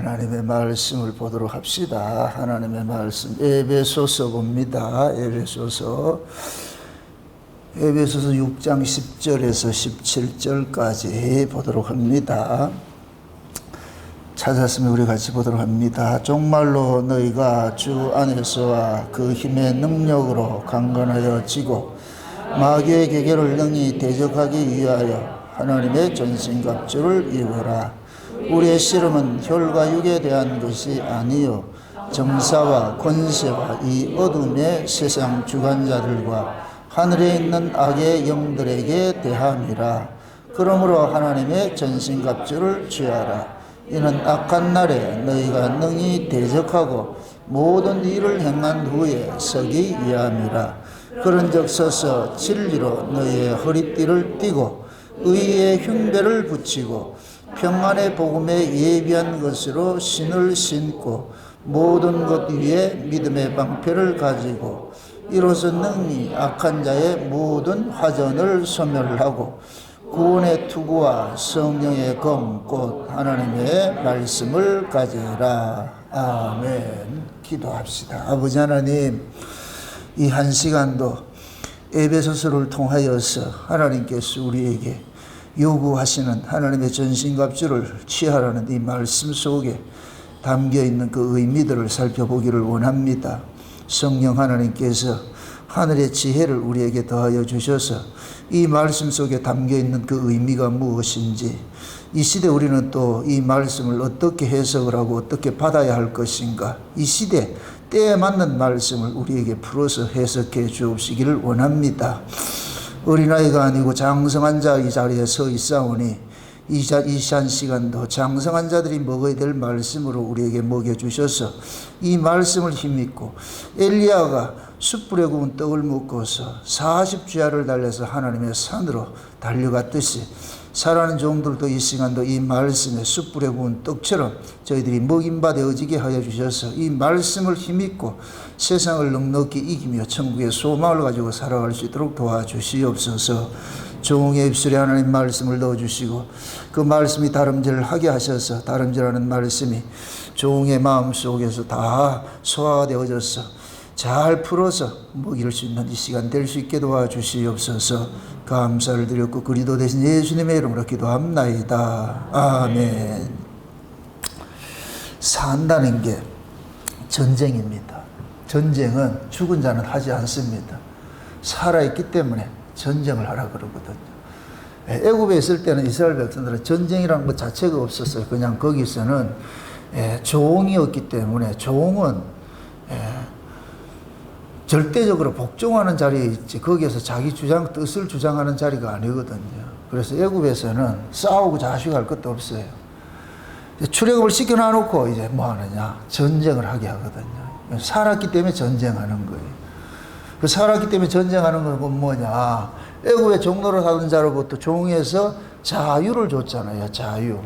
하나님의 말씀을 보도록 합시다. 하나님의 말씀 에베소서 봅니다. 에베소서 6장 10절에서 17절까지 보도록 합니다. 찾았으면 우리 같이 보도록 합니다. 정말로 너희가 주 안에서와 그 힘의 능력으로 강건하여 지고 마귀의 계계를 능히 대적하기 위하여 하나님의 전신갑주를 입으라. 우리의 씨름은 혈과 육에 대한 것이 아니요 정사와 권세와 이 어둠의 세상 주관자들과 하늘에 있는 악의 영들에게 대함이라. 그러므로 하나님의 전신갑주를 취하라. 이는 악한 날에 너희가 능히 대적하고 모든 일을 행한 후에 서기 위함이라. 그런즉 서서 진리로 너희의 허리띠를 띠고 의의 흉배를 붙이고 평안의 복음에 예비한 것으로 신을 신고 모든 것 위에 믿음의 방패를 가지고 이로써 능히 악한 자의 모든 화전을 소멸하고 구원의 투구와 성령의 검 곧 하나님의 말씀을 가지라. 아멘. 기도합시다. 아버지 하나님, 이 한 시간도 에베소서를 통하여서 하나님께서 우리에게 요구하시는 하나님의 전신갑주를 취하라는 이 말씀 속에 담겨있는 그 의미들을 살펴보기를 원합니다. 성령 하나님께서 하늘의 지혜를 우리에게 더하여 주셔서 이 말씀 속에 담겨있는 그 의미가 무엇인지, 이 시대 우리는 또 이 말씀을 어떻게 해석을 하고 어떻게 받아야 할 것인가, 이 시대 때에 맞는 말씀을 우리에게 풀어서 해석해 주옵시기를 원합니다. 어린아이가 아니고 장성한 자 이 자리에 서 있사오니 이 시간도 장성한 자들이 먹어야 될 말씀으로 우리에게 먹여주셔서 이 말씀을 힘입고 엘리야가 숯불에 구운 떡을 먹고서 40주야를 달려서 하나님의 산으로 달려갔듯이 살아가는 종들도 이 시간도 이 말씀에 숯불에 구운 떡처럼 저희들이 먹임바 되어지게 하여 주셔서 이 말씀을 힘입고 세상을 넉넉히 이기며 천국의 소망을 가지고 살아갈 수 있도록 도와주시옵소서. 종의 입술에 하나님 말씀을 넣어주시고 그 말씀이 다름질을 하게 하셔서 다름질하는 말씀이 종의 마음속에서 다 소화가 되어져서 잘 풀어서 먹일 수 있는 이 시간 될 수 있게 도와주시옵소서. 감사를 드렸고 그리스도 대신 예수님의 이름으로 기도합나이다. 아멘. 산다는 게 전쟁입니다. 전쟁은 죽은 자는 하지 않습니다. 살아있기 때문에 전쟁을 하라 그러거든요. 애굽에 있을 때는 이스라엘 백성들은 전쟁이라는 것 자체가 없었어요. 그냥 거기서는 종이었기 때문에 종은 절대적으로 복종하는 자리에 있지 거기에서 자기 뜻을 주장하는 자리가 아니거든요. 그래서 애굽에서는 싸우고 자식할 것도 없어요. 출애굽을 시켜놔놓고 이제 뭐 하느냐, 전쟁을 하게 하거든요. 살았기 때문에 전쟁하는 거예요. 그 살았기 때문에 전쟁하는 건 뭐냐, 애굽의 종노릇 하던 자로부터 종에서 자유를 줬잖아요. 자유.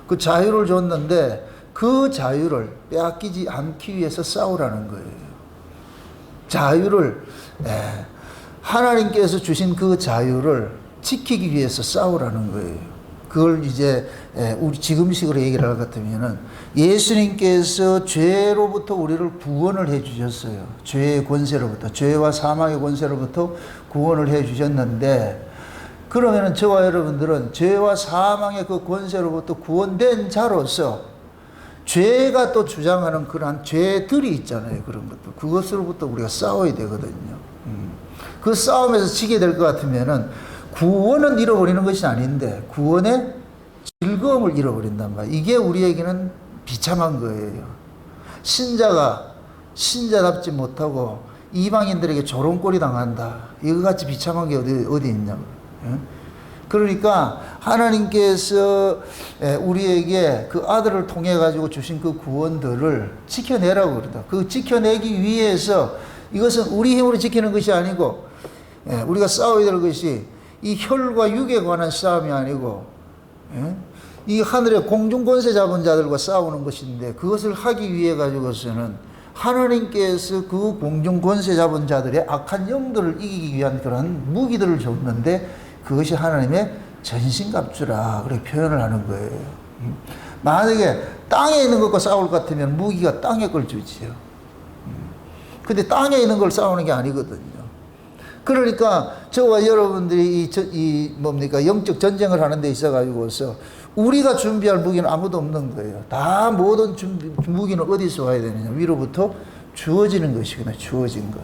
그 자유를 줬는데 그 자유를 빼앗기지 않기 위해서 싸우라는 거예요. 자유를, 하나님께서 주신 그 자유를 지키기 위해서 싸우라는 거예요. 그걸 이제 우리 지금식으로 얘기를 할 것 같으면은 예수님께서 죄로부터 우리를 구원을 해 주셨어요. 죄의 권세로부터, 죄와 사망의 권세로부터 구원을 해 주셨는데, 그러면은 저와 여러분들은 죄와 사망의 그 권세로부터 구원된 자로서 죄가 또 주장하는 그러한 죄들이 있잖아요. 그런 것들. 그것으로부터 우리가 싸워야 되거든요. 그 싸움에서 지게 될 것 같으면은 구원은 잃어버리는 것이 아닌데 구원의 즐거움을 잃어버린단 말이에요. 이게 우리에게는 비참한 거예요. 신자가 신자답지 못하고 이방인들에게 조롱거리 당한다. 이거같이 비참한 게 어디 있냐고. 그러니까 하나님께서 우리에게 그 아들을 통해 가지고 주신 그 구원들을 지켜내라고 그러다. 그 지켜내기 위해서 이것은 우리 힘으로 지키는 것이 아니고 우리가 싸워야 될 것이 이 혈과 육에 관한 싸움이 아니고 이 하늘의 공중 권세 잡은 자들과 싸우는 것인데, 그것을 하기 위해 가지고서는 하나님께서 그 공중 권세 잡은 자들의 악한 영들을 이기기 위한 그런 무기들을 줬는데 그것이 하나님의 전신갑주라 그렇게 표현을 하는 거예요. 만약에 땅에 있는 것과 싸울 것 같으면 무기가 땅에 걸 주지요. 근데 땅에 있는 걸 싸우는 게 아니거든요. 그러니까 저와 여러분들이 뭡니까? 영적 전쟁을 하는 데 있어가지고서 우리가 준비할 무기는 아무도 없는 거예요. 다 모든 무기는 어디서 와야 되느냐? 위로부터 주어지는 것이구나. 주어진 것.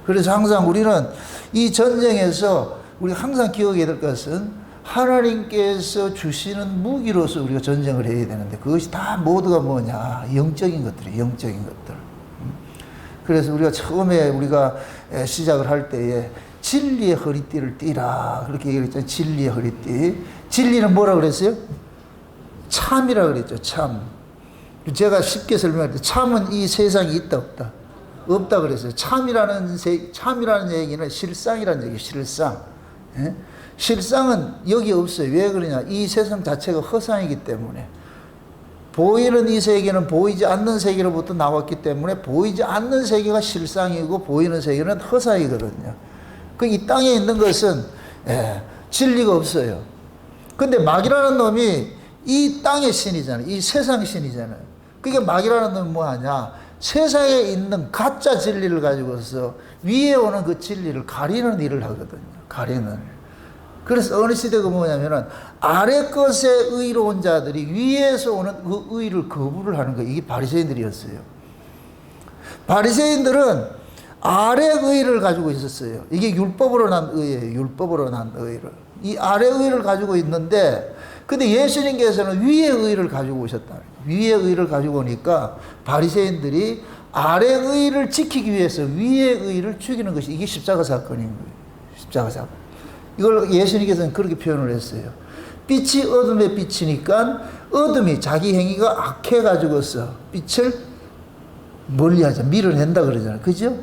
그래서 항상 우리는 이 전쟁에서 우리 항상 기억해야 될 것은 하나님께서 주시는 무기로서 우리가 전쟁을 해야 되는데 그것이 다 모두가 뭐냐? 영적인 것들이에요. 영적인 것들. 그래서 우리가 처음에 우리가 시작을 할 때에 진리의 허리띠를 띠라 그렇게 얘기했잖아요. 진리의 허리띠. 진리는 뭐라 그랬어요? 참이라 그랬죠. 참. 제가 쉽게 설명할 때 참은 이 세상에 있다 없다? 없다 그랬어요. 참이라는 얘기는 실상이라는 얘기예요. 실상. 예? 실상은 여기 없어요. 왜 그러냐? 이 세상 자체가 허상이기 때문에. 보이는 이 세계는 보이지 않는 세계로부터 나왔기 때문에 보이지 않는 세계가 실상이고 보이는 세계는 허상이거든요. 그 이 땅에 있는 것은 진리가 없어요. 근데 마귀라는 놈이 이 땅의 신이잖아요. 이 세상 신이잖아요. 그게 마귀라는 놈은 뭐 하냐? 세상에 있는 가짜 진리를 가지고서 위에 오는 그 진리를 가리는 일을 하거든요. 가리는 일. 그래서 어느 시대가 뭐냐면은 아래 것에 의로운 자들이 위에서 오는 그 의를 거부를 하는 거예요. 이게 바리새인들이었어요. 바리새인들은 아래 의를 가지고 있었어요. 이게 율법으로 난 의예요. 율법으로 난 의를. 이 아래 의를 가지고 있는데 근데 예수님께서는 위의 의를 가지고 오셨다. 위의 의를 가지고 오니까 바리새인들이 아래 의를 지키기 위해서 위의 의를 죽이는 것이 이게 십자가 사건인 거예요. 십자가 사건. 이걸 예수님께서는 그렇게 표현을 했어요. 빛이 어둠에 비치니까 어둠이 자기 행위가 악해가지고서 빛을 멀리하자, 밀어낸다 그러잖아요. 그죠?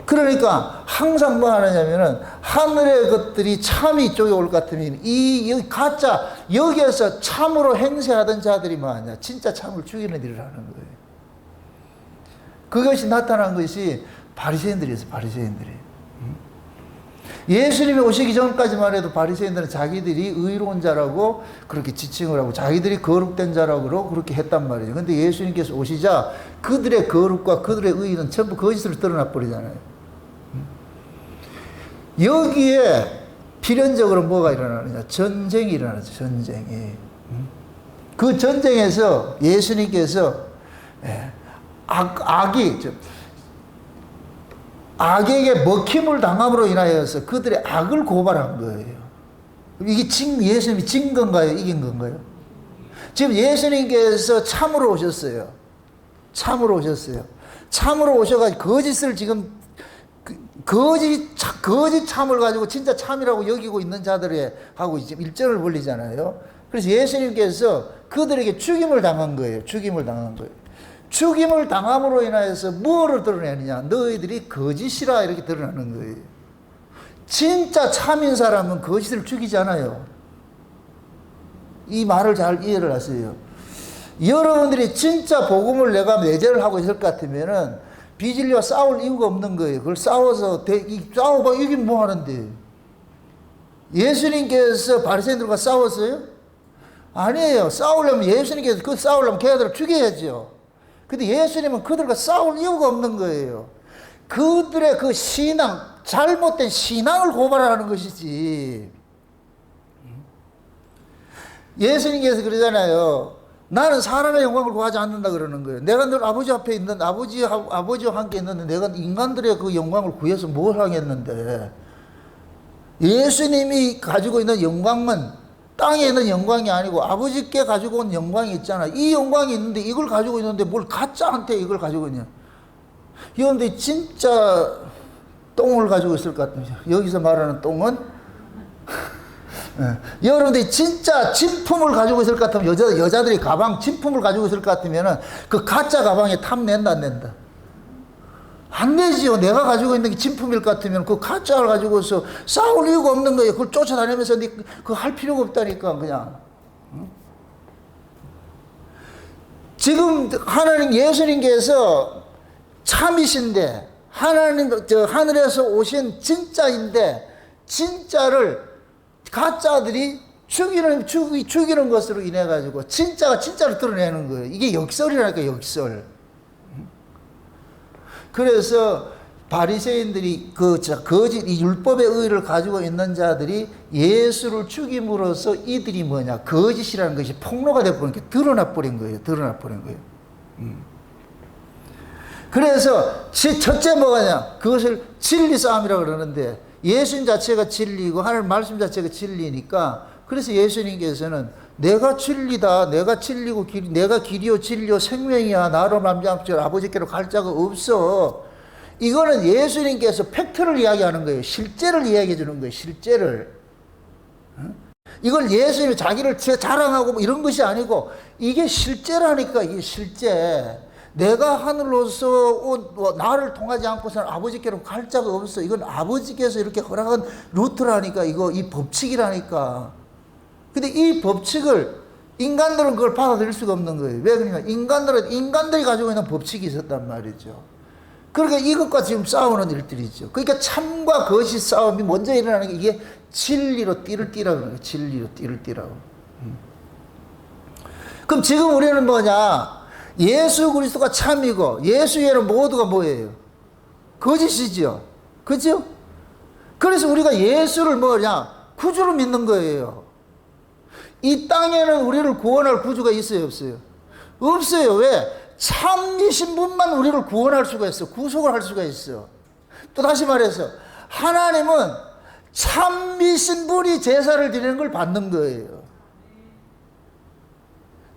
그러니까 항상 뭐 하느냐면은 하늘의 것들이 참이 이쪽에 올 것 같으면 여기 가짜, 여기에서 참으로 행세하던 자들이 뭐 하냐. 진짜 참을 죽이는 일을 하는 거예요. 그것이 나타난 것이 바리새인들이었어요. 바리새인들이. 예수님이 오시기 전까지만 해도 바리새인들은 자기들이 의로운 자라고 그렇게 지칭을 하고 자기들이 거룩된 자라고 그렇게 했단 말이에요. 근데 예수님께서 오시자 그들의 거룩과 그들의 의는 전부 거짓으로 드러나 버리잖아요. 여기에 필연적으로 뭐가 일어나느냐? 전쟁이 일어나죠. 전쟁이. 그 전쟁에서 예수님께서 악에게 먹힘을 당함으로 인하여서 그들의 악을 고발한 거예요. 이게 예수님이 진 건가요? 이긴 건가요? 지금 예수님께서 참으로 오셨어요. 참으로 오셨어요. 참으로 오셔가지고 거짓을 지금 거짓 참을 가지고 진짜 참이라고 여기고 있는 자들에 하고 지금 일정을 벌리잖아요. 그래서 예수님께서 그들에게 죽임을 당한 거예요. 죽임을 당한 거예요. 죽임을 당함으로 인하여서 뭐를 드러내느냐? 너희들이 거짓이라 이렇게 드러나는 거예요. 진짜 참인 사람은 거짓을 죽이잖아요. 이 말을 잘 이해를 하세요. 여러분들이 진짜 복음을 내가 내재를 하고 있을 것 같으면은 비진리와 싸울 이유가 없는 거예요. 그걸 싸워서 싸워봐 이긴 뭐 하는데? 예수님께서 바리새인들과 싸웠어요? 아니에요. 싸우려면 예수님께서 그 싸우려면 걔들을 죽여야죠. 근데 예수님은 그들과 싸울 이유가 없는 거예요. 그들의 그 신앙, 잘못된 신앙을 고발하는 것이지. 예수님께서 그러잖아요. 나는 사람의 영광을 구하지 않는다 그러는 거예요. 내가 늘 아버지 앞에 있는 아버지와 함께 있는데 내가 인간들의 그 영광을 구해서 뭘 하겠는데. 예수님이 가지고 있는 영광은 땅에 있는 영광이 아니고 아버지께 가지고 온 영광이 있잖아. 이 영광이 있는데 이걸 가지고 있는데 뭘 가짜한테 이걸 가지고 있냐. 그런데 진짜 똥을 가지고 있을 것 같아요. 여기서 말하는 똥은 여러분들이 진짜 진품을 가지고 있을 것 같으면 여자들이 가방 진품을 가지고 있을 것 같으면 그 가짜 가방에 탐낸다 안 낸다? 안 내지요. 내가 가지고 있는 게 진품일 것 같으면 그 가짜를 가지고서 싸울 이유가 없는 거예요. 그걸 쫓아다니면서 그거 할 필요가 없다니까 그냥. 지금 하나님 예수님께서 참이신데 하늘에서 오신 진짜인데 진짜를 가짜들이 죽이는 것으로 인해 가지고 진짜가 진짜로 드러내는 거예요. 이게 역설이라니까, 역설. 그래서 바리새인들이 거짓 이 율법의 의를 가지고 있는 자들이 예수를 죽임으로써 이들이 뭐냐, 거짓이라는 것이 폭로가 되어버린 게 드러나 버린 거예요. 그래서 첫째 뭐가냐, 그것을 진리 싸움이라고 그러는데, 예수님 자체가 진리고 하나님 말씀 자체가 진리니까, 그래서 예수님께서는 내가 진리다, 내가 진리고 내가 길이요 진리요 생명이야, 나로 말미암아 아버지께로 갈 자가 없어. 이거는 예수님께서 팩트를 이야기하는 거예요. 실제를 이야기해 주는 거예요. 실제를. 이걸 예수님이 자기를 자랑하고 뭐 이런 것이 아니고, 이게 실제라니까. 이게 실제. 내가 하늘로서 나를 통하지 않고서는 아버지께로 갈 자가 없어. 이건 아버지께서 이렇게 허락한 루트라니까. 이 법칙이라니까. 근데 이 법칙을 인간들은 그걸 받아들일 수가 없는 거예요. 왜 그러냐, 인간들이 가지고 있는 법칙이 있었단 말이죠. 그러니까 이것과 지금 싸우는 일들이죠. 그러니까 참과 거짓 싸움이 먼저 일어나는 게, 이게 진리로 띠를 띠라고 그러는 거예요. 진리로 띠를 띠라고. 그럼 지금 우리는 뭐냐, 예수 그리스도가 참이고 예수 외에는 모두가 뭐예요? 거짓이죠. 그죠? 그래서 우리가 예수를 뭐냐, 구주로 믿는 거예요. 이 땅에는 우리를 구원할 구주가 있어요, 없어요? 없어요. 왜? 참이신 분만 우리를 구원할 수가 있어. 구속을 할 수가 있어. 또 다시 말해서 하나님은 참이신 분이 제사를 드리는 걸 받는 거예요.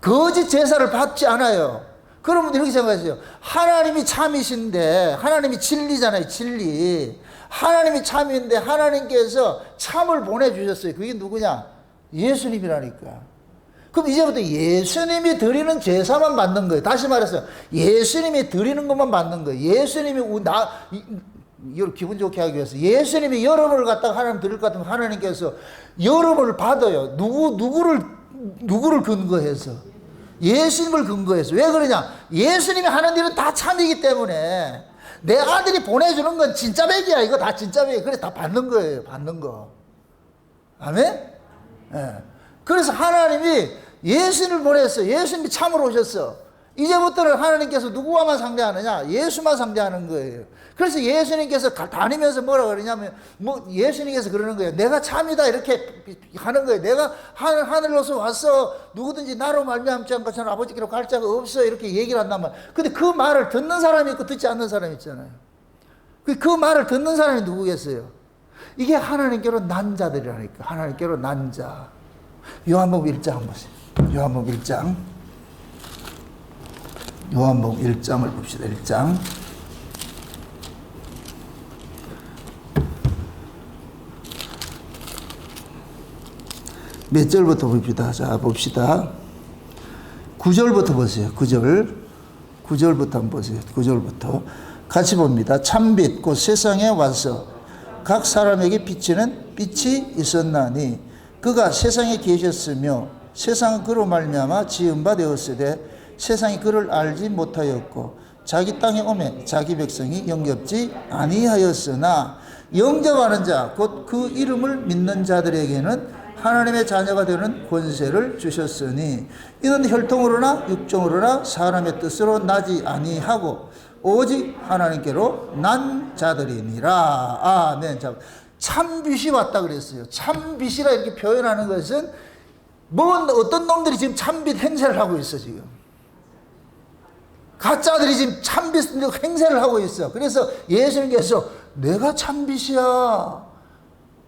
거짓 제사를 받지 않아요. 그러면 이렇게 생각하세요. 하나님이 참이신데, 하나님이 진리잖아요, 진리. 하나님이 참인데 하나님께서 참을 보내주셨어요. 그게 누구냐? 예수님이라니까. 그럼 이제부터 예수님이 드리는 제사만 받는 거예요. 다시 말해서 예수님이 드리는 것만 받는 거예요. 예수님이 기분 좋게 하기 위해서 예수님이 여러분을 갖다가 하나님 드릴 것 같으면 하나님께서 여러분을 받아요. 누구를 근거해서? 예수님을 근거해서. 왜 그러냐? 예수님이 하는 일은 다 참이기 때문에 내 아들이 보내주는 건 진짜 백이야. 이거 다 진짜 백이야. 그래서 다 받는 거예요. 받는 거. 아멘? 예. 그래서 하나님이 예수님을 보냈어. 예수님이 참으로 오셨어. 이제부터는 하나님께서 누구와만 상대하느냐? 예수만 상대하는 거예요. 그래서 예수님께서 다니면서 뭐라 그러냐면, 예수님께서 그러는 거예요. 내가 참이다. 이렇게 하는 거예요. 내가 하늘로서 왔어. 누구든지 나로 말미암지 않고서는 아버지께로 갈 자가 없어. 이렇게 얘기를 한단 말이에요. 근데 그 말을 듣는 사람이 있고 듣지 않는 사람이 있잖아요. 그 말을 듣는 사람이 누구겠어요? 이게 하나님께로 난 자들이라니까. 하나님께로 난 자. 요한복음 1장 보세요. 요한복음 1장. 요한복음 1장을 봅시다. 1장. 몇 절부터 봅시다. 자, 봅시다. 9절부터 보세요. 9절부터 한번 보세요. 9절부터. 같이 봅니다. 참빛 곧 세상에 와서 각 사람에게 비치는 빛이 있었나니 그가 세상에 계셨으며 세상은 그로 말미암아 지은 바 되었으되 세상이 그를 알지 못하였고 자기 땅에 오매 자기 백성이 영접지 아니하였으나 영접하는 자 곧 그 이름을 믿는 자들에게는 하나님의 자녀가 되는 권세를 주셨으니 이는 혈통으로나 육정으로나 사람의 뜻으로 나지 아니하고 오직 하나님께로 난 자들이니라. 아멘. 참빛이 왔다 그랬어요. 참빛이라 이렇게 표현하는 것은 어떤 놈들이 지금 참빛 행세를 하고 있어. 지금 가짜들이 지금 참빛 행세를 하고 있어. 그래서 예수님께서 내가 참빛이야.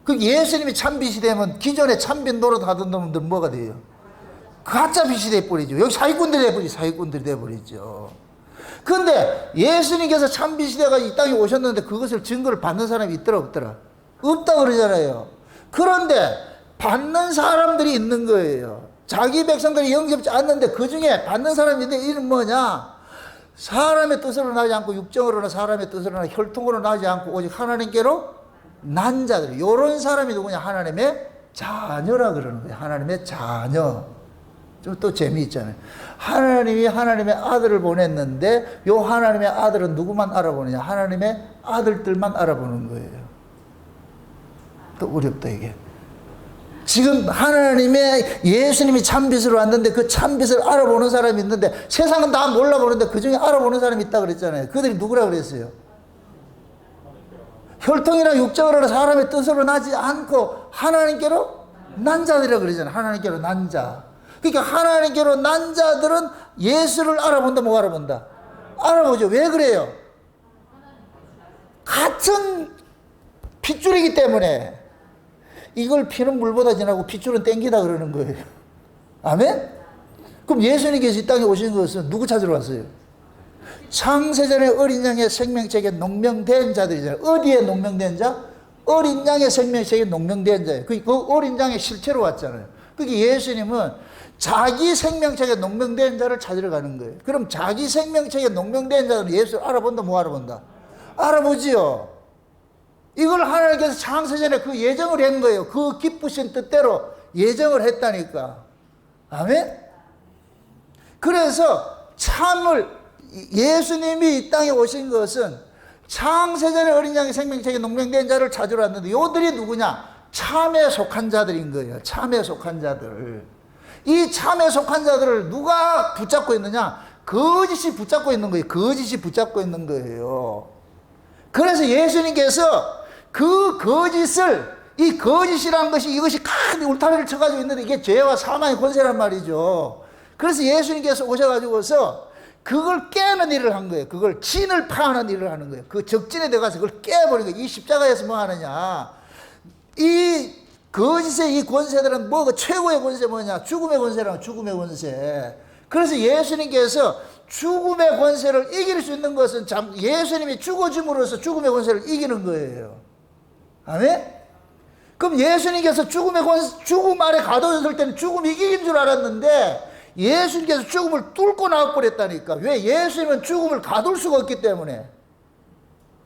그 예수님이 참빛이 되면 기존에 참빛 노릇 하던 놈들 뭐가 돼요? 가짜 빛이 돼버리죠. 여기 사기꾼들이 돼버리죠. 그런데 예수님께서 참빛이 돼가 이 땅에 오셨는데 그것을 증거를 받는 사람이 있더라 없더라? 없다 그러잖아요. 그런데 받는 사람들이 있는 거예요. 자기 백성들이 영접지 않는데 그 중에 받는 사람이 있는데 이는 뭐냐? 사람의 뜻으로 나지 않고 육정으로나 사람의 뜻으로나 혈통으로 나지 않고 오직 하나님께로 난 자들. 이런 사람이 누구냐? 하나님의 자녀라 그러는 거예요. 하나님의 자녀. 좀 또 재미있잖아요. 하나님이 하나님의 아들을 보냈는데 요 하나님의 아들은 누구만 알아보느냐? 하나님의 아들들만 알아보는 거예요. 또 어렵다 이게. 지금 하나님의 예수님이 참빛으로 왔는데 그 참빛을 알아보는 사람이 있는데 세상은 다 몰라보는데 그 중에 알아보는 사람이 있다 그랬잖아요. 그들이 누구라 그랬어요? 혈통이나 육적으로 사람의 뜻으로 나지 않고 하나님께로 난 자들이라 그러잖아요. 하나님께로 난 자. 그러니까 하나님께로 난 자들은 예수를 알아본다, 못 알아본다? 알아보죠. 왜 그래요? 같은 핏줄이기 때문에. 이걸 피는 물보다 진하고 핏줄은 땡기다 그러는 거예요. 아멘? 그럼 예수님께서 이 땅에 오신 것은 누구 찾으러 왔어요? 창세전에 어린 양의 생명책에 농명된 자들이잖아요. 어디에 농명된 자? 어린 양의 생명책에 농명된 자예요. 그 어린 양의 실체로 왔잖아요. 그러니까 예수님은 자기 생명책에 농명된 자를 찾으러 가는 거예요. 그럼 자기 생명책에 농명된 자는 예수를 알아본다, 못 알아본다? 알아보지요. 이걸 하나님께서 창세전에 그 예정을 한 거예요. 그 기쁘신 뜻대로 예정을 했다니까. 아멘? 그래서 참을, 예수님이 이 땅에 오신 것은 창세전에 어린 양의 생명책에 농명된 자를 찾으러 왔는데 요들이 누구냐? 참에 속한 자들인 거예요. 참에 속한 자들. 이 참에 속한 자들을 누가 붙잡고 있느냐? 거짓이 붙잡고 있는 거예요. 거짓이 붙잡고 있는 거예요. 그래서 예수님께서 그 거짓을, 이 거짓이라는 것이 이것이 큰 울타리를 쳐가지고 있는데 이게 죄와 사망의 권세란 말이죠. 그래서 예수님께서 오셔가지고서 그걸 깨는 일을 한 거예요. 그걸 진을 파하는 일을 하는 거예요. 그 적진에 들어가서 그걸 깨버리는 거예요. 이 십자가에서 뭐 하느냐? 이 거짓의 이 권세들은 뭐가 최고의 권세 뭐냐? 죽음의 권세라고. 죽음의 권세. 그래서 예수님께서 죽음의 권세를 이길 수 있는 것은 예수님이 죽어줌으로써 죽음의 권세를 이기는 거예요. 아멘? 그럼 예수님께서 죽음 아래 가둬졌을 때는 죽음이 이긴 줄 알았는데 예수님께서 죽음을 뚫고 나와버렸다니까. 왜? 예수님은 죽음을 가둘 수가 없기 때문에.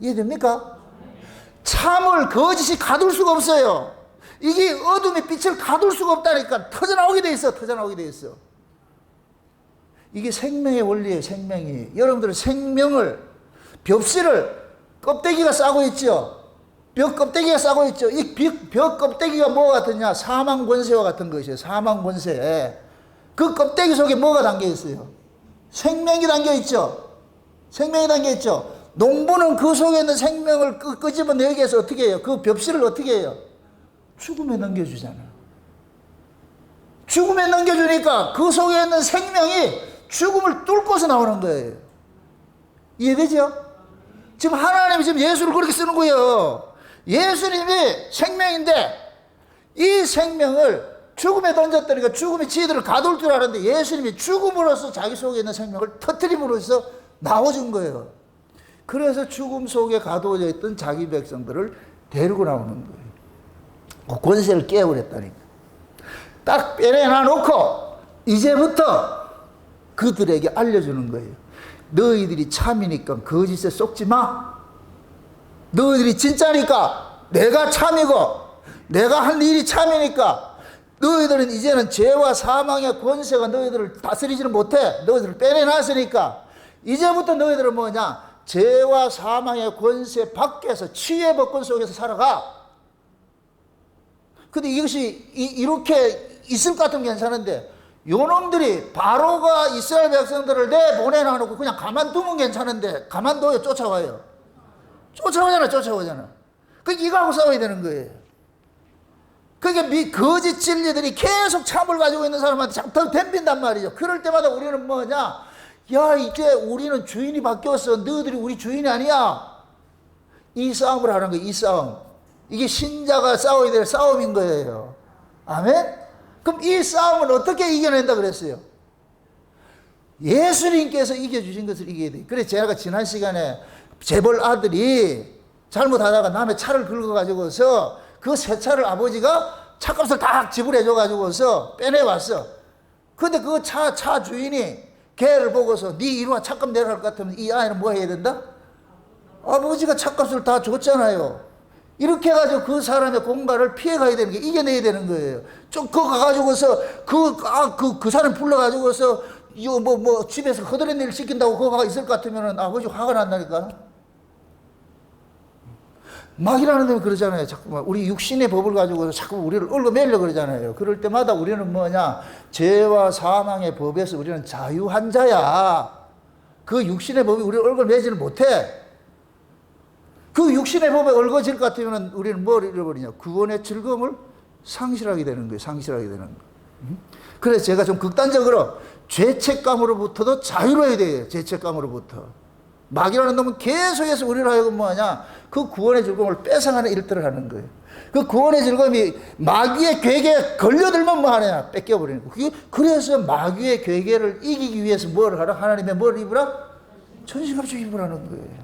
이해됩니까? 참을 거짓이 가둘 수가 없어요. 이게 어둠의 빛을 가둘 수가 없다니까. 터져나오게 돼 있어. 터져나오게 돼 있어. 이게 생명의 원리예요. 생명이. 여러분들은 생명을, 벽실을 껍데기가 싸고 있죠. 벽 껍데기가 싸고 있죠. 이 벽 껍데기가 뭐가 같으냐? 사망 권세와 같은 것이에요. 사망 권세. 그 껍데기 속에 뭐가 담겨 있어요? 생명이 담겨 있죠. 생명이 담겨 있죠. 농부는 그 속에 있는 생명을 끄집어내기 위해서 어떻게 해요? 그 벽실을 어떻게 해요? 죽음에 넘겨주잖아요. 죽음에 넘겨주니까 그 속에 있는 생명이 죽음을 뚫고서 나오는 거예요. 이해되죠? 지금 하나님이 지금 예수를 그렇게 쓰는 거예요. 예수님이 생명인데 이 생명을 죽음에 던졌다니까 죽음이 지들을 가둘 줄 알았는데 예수님이 죽음으로써 자기 속에 있는 생명을 터뜨림으로써 나와준 거예요. 그래서 죽음 속에 가두어져 있던 자기 백성들을 데리고 나오는 거예요. 그 권세를 깨버렸다니까. 딱 빼내놔 놓고 이제부터 그들에게 알려주는 거예요. 너희들이 참이니까 거짓에 속지 마. 너희들이 진짜니까 내가 참이고 내가 한 일이 참이니까 너희들은 이제는 죄와 사망의 권세가 너희들을 다스리지는 못해. 너희들을 빼내놨으니까 이제부터 너희들은 뭐냐? 죄와 사망의 권세 밖에서 치유의 법권 속에서 살아가. 근데 이것이 이렇게 있을 것 같으면 괜찮은데 요놈들이 바로가 이스라엘 백성들을 내보내놔놓고 그냥 가만두면 괜찮은데 가만둬요. 쫓아와요. 쫓아오잖아. 그러니까 이거하고 싸워야 되는 거예요. 그러니까 거짓 진리들이 계속 참을 가지고 있는 사람한테 더 덤빈단 말이죠. 그럴 때마다 우리는 뭐냐? 야, 이제 우리는 주인이 바뀌었어. 너희들이 우리 주인이 아니야. 이 싸움을 하는 거예요. 이 싸움. 이게 신자가 싸워야 될 싸움인 거예요. 아멘? 그럼 이 싸움을 어떻게 이겨낸다 그랬어요? 예수님께서 이겨주신 것을 이겨야 돼요. 그래서 제가 지난 시간에 재벌 아들이 잘못하다가 남의 차를 긁어가지고서 그 새 차를 아버지가 차값을 다 지불해줘가지고서 빼내왔어. 근데 그 차 주인이 걔를 보고서 네 이리 와 차값 내려갈 것 같으면 이 아이는 뭐 해야 된다? 아버지가 차값을 다 줬잖아요. 이렇게 해가지고 그 사람의 공갈을 피해가야 되는 게 이겨내야 되는 거예요. 좀 그거 가가지고서 그 사람 불러가지고서 뭐 집에서 허드렛 일 시킨다고 그거가 있을 것 같으면 아버지 화가 난다니까. 마귀라는 놈이 그러잖아요. 자꾸만 우리 육신의 법을 가지고 자꾸 우리를 얽어매려 그러잖아요. 그럴 때마다 우리는 뭐냐, 죄와 사망의 법에서 우리는 자유한 자야. 그 육신의 법이 우리를 얽어매지는 못해. 그 육신의 법에 얽어질 것 같으면 우리는 뭘 잃어버리냐, 구원의 즐거움을 상실하게 되는 거예요. 상실하게 되는 거예요. 그래서 제가 좀 극단적으로 죄책감으로부터도 자유로워야 돼요. 죄책감으로부터. 마귀라는 놈은 계속해서 우리를 하여금 뭐하냐, 그 구원의 즐거움을 뺏어가는 일들을 하는 거예요. 그 구원의 즐거움이 마귀의 괴계에 걸려들면 뭐 하느냐, 뺏겨버리는 거예요. 그래서 마귀의 괴계를 이기기 위해서 뭘 하라? 하나님의 뭘 입으라? 천신갑주 입으라는 거예요.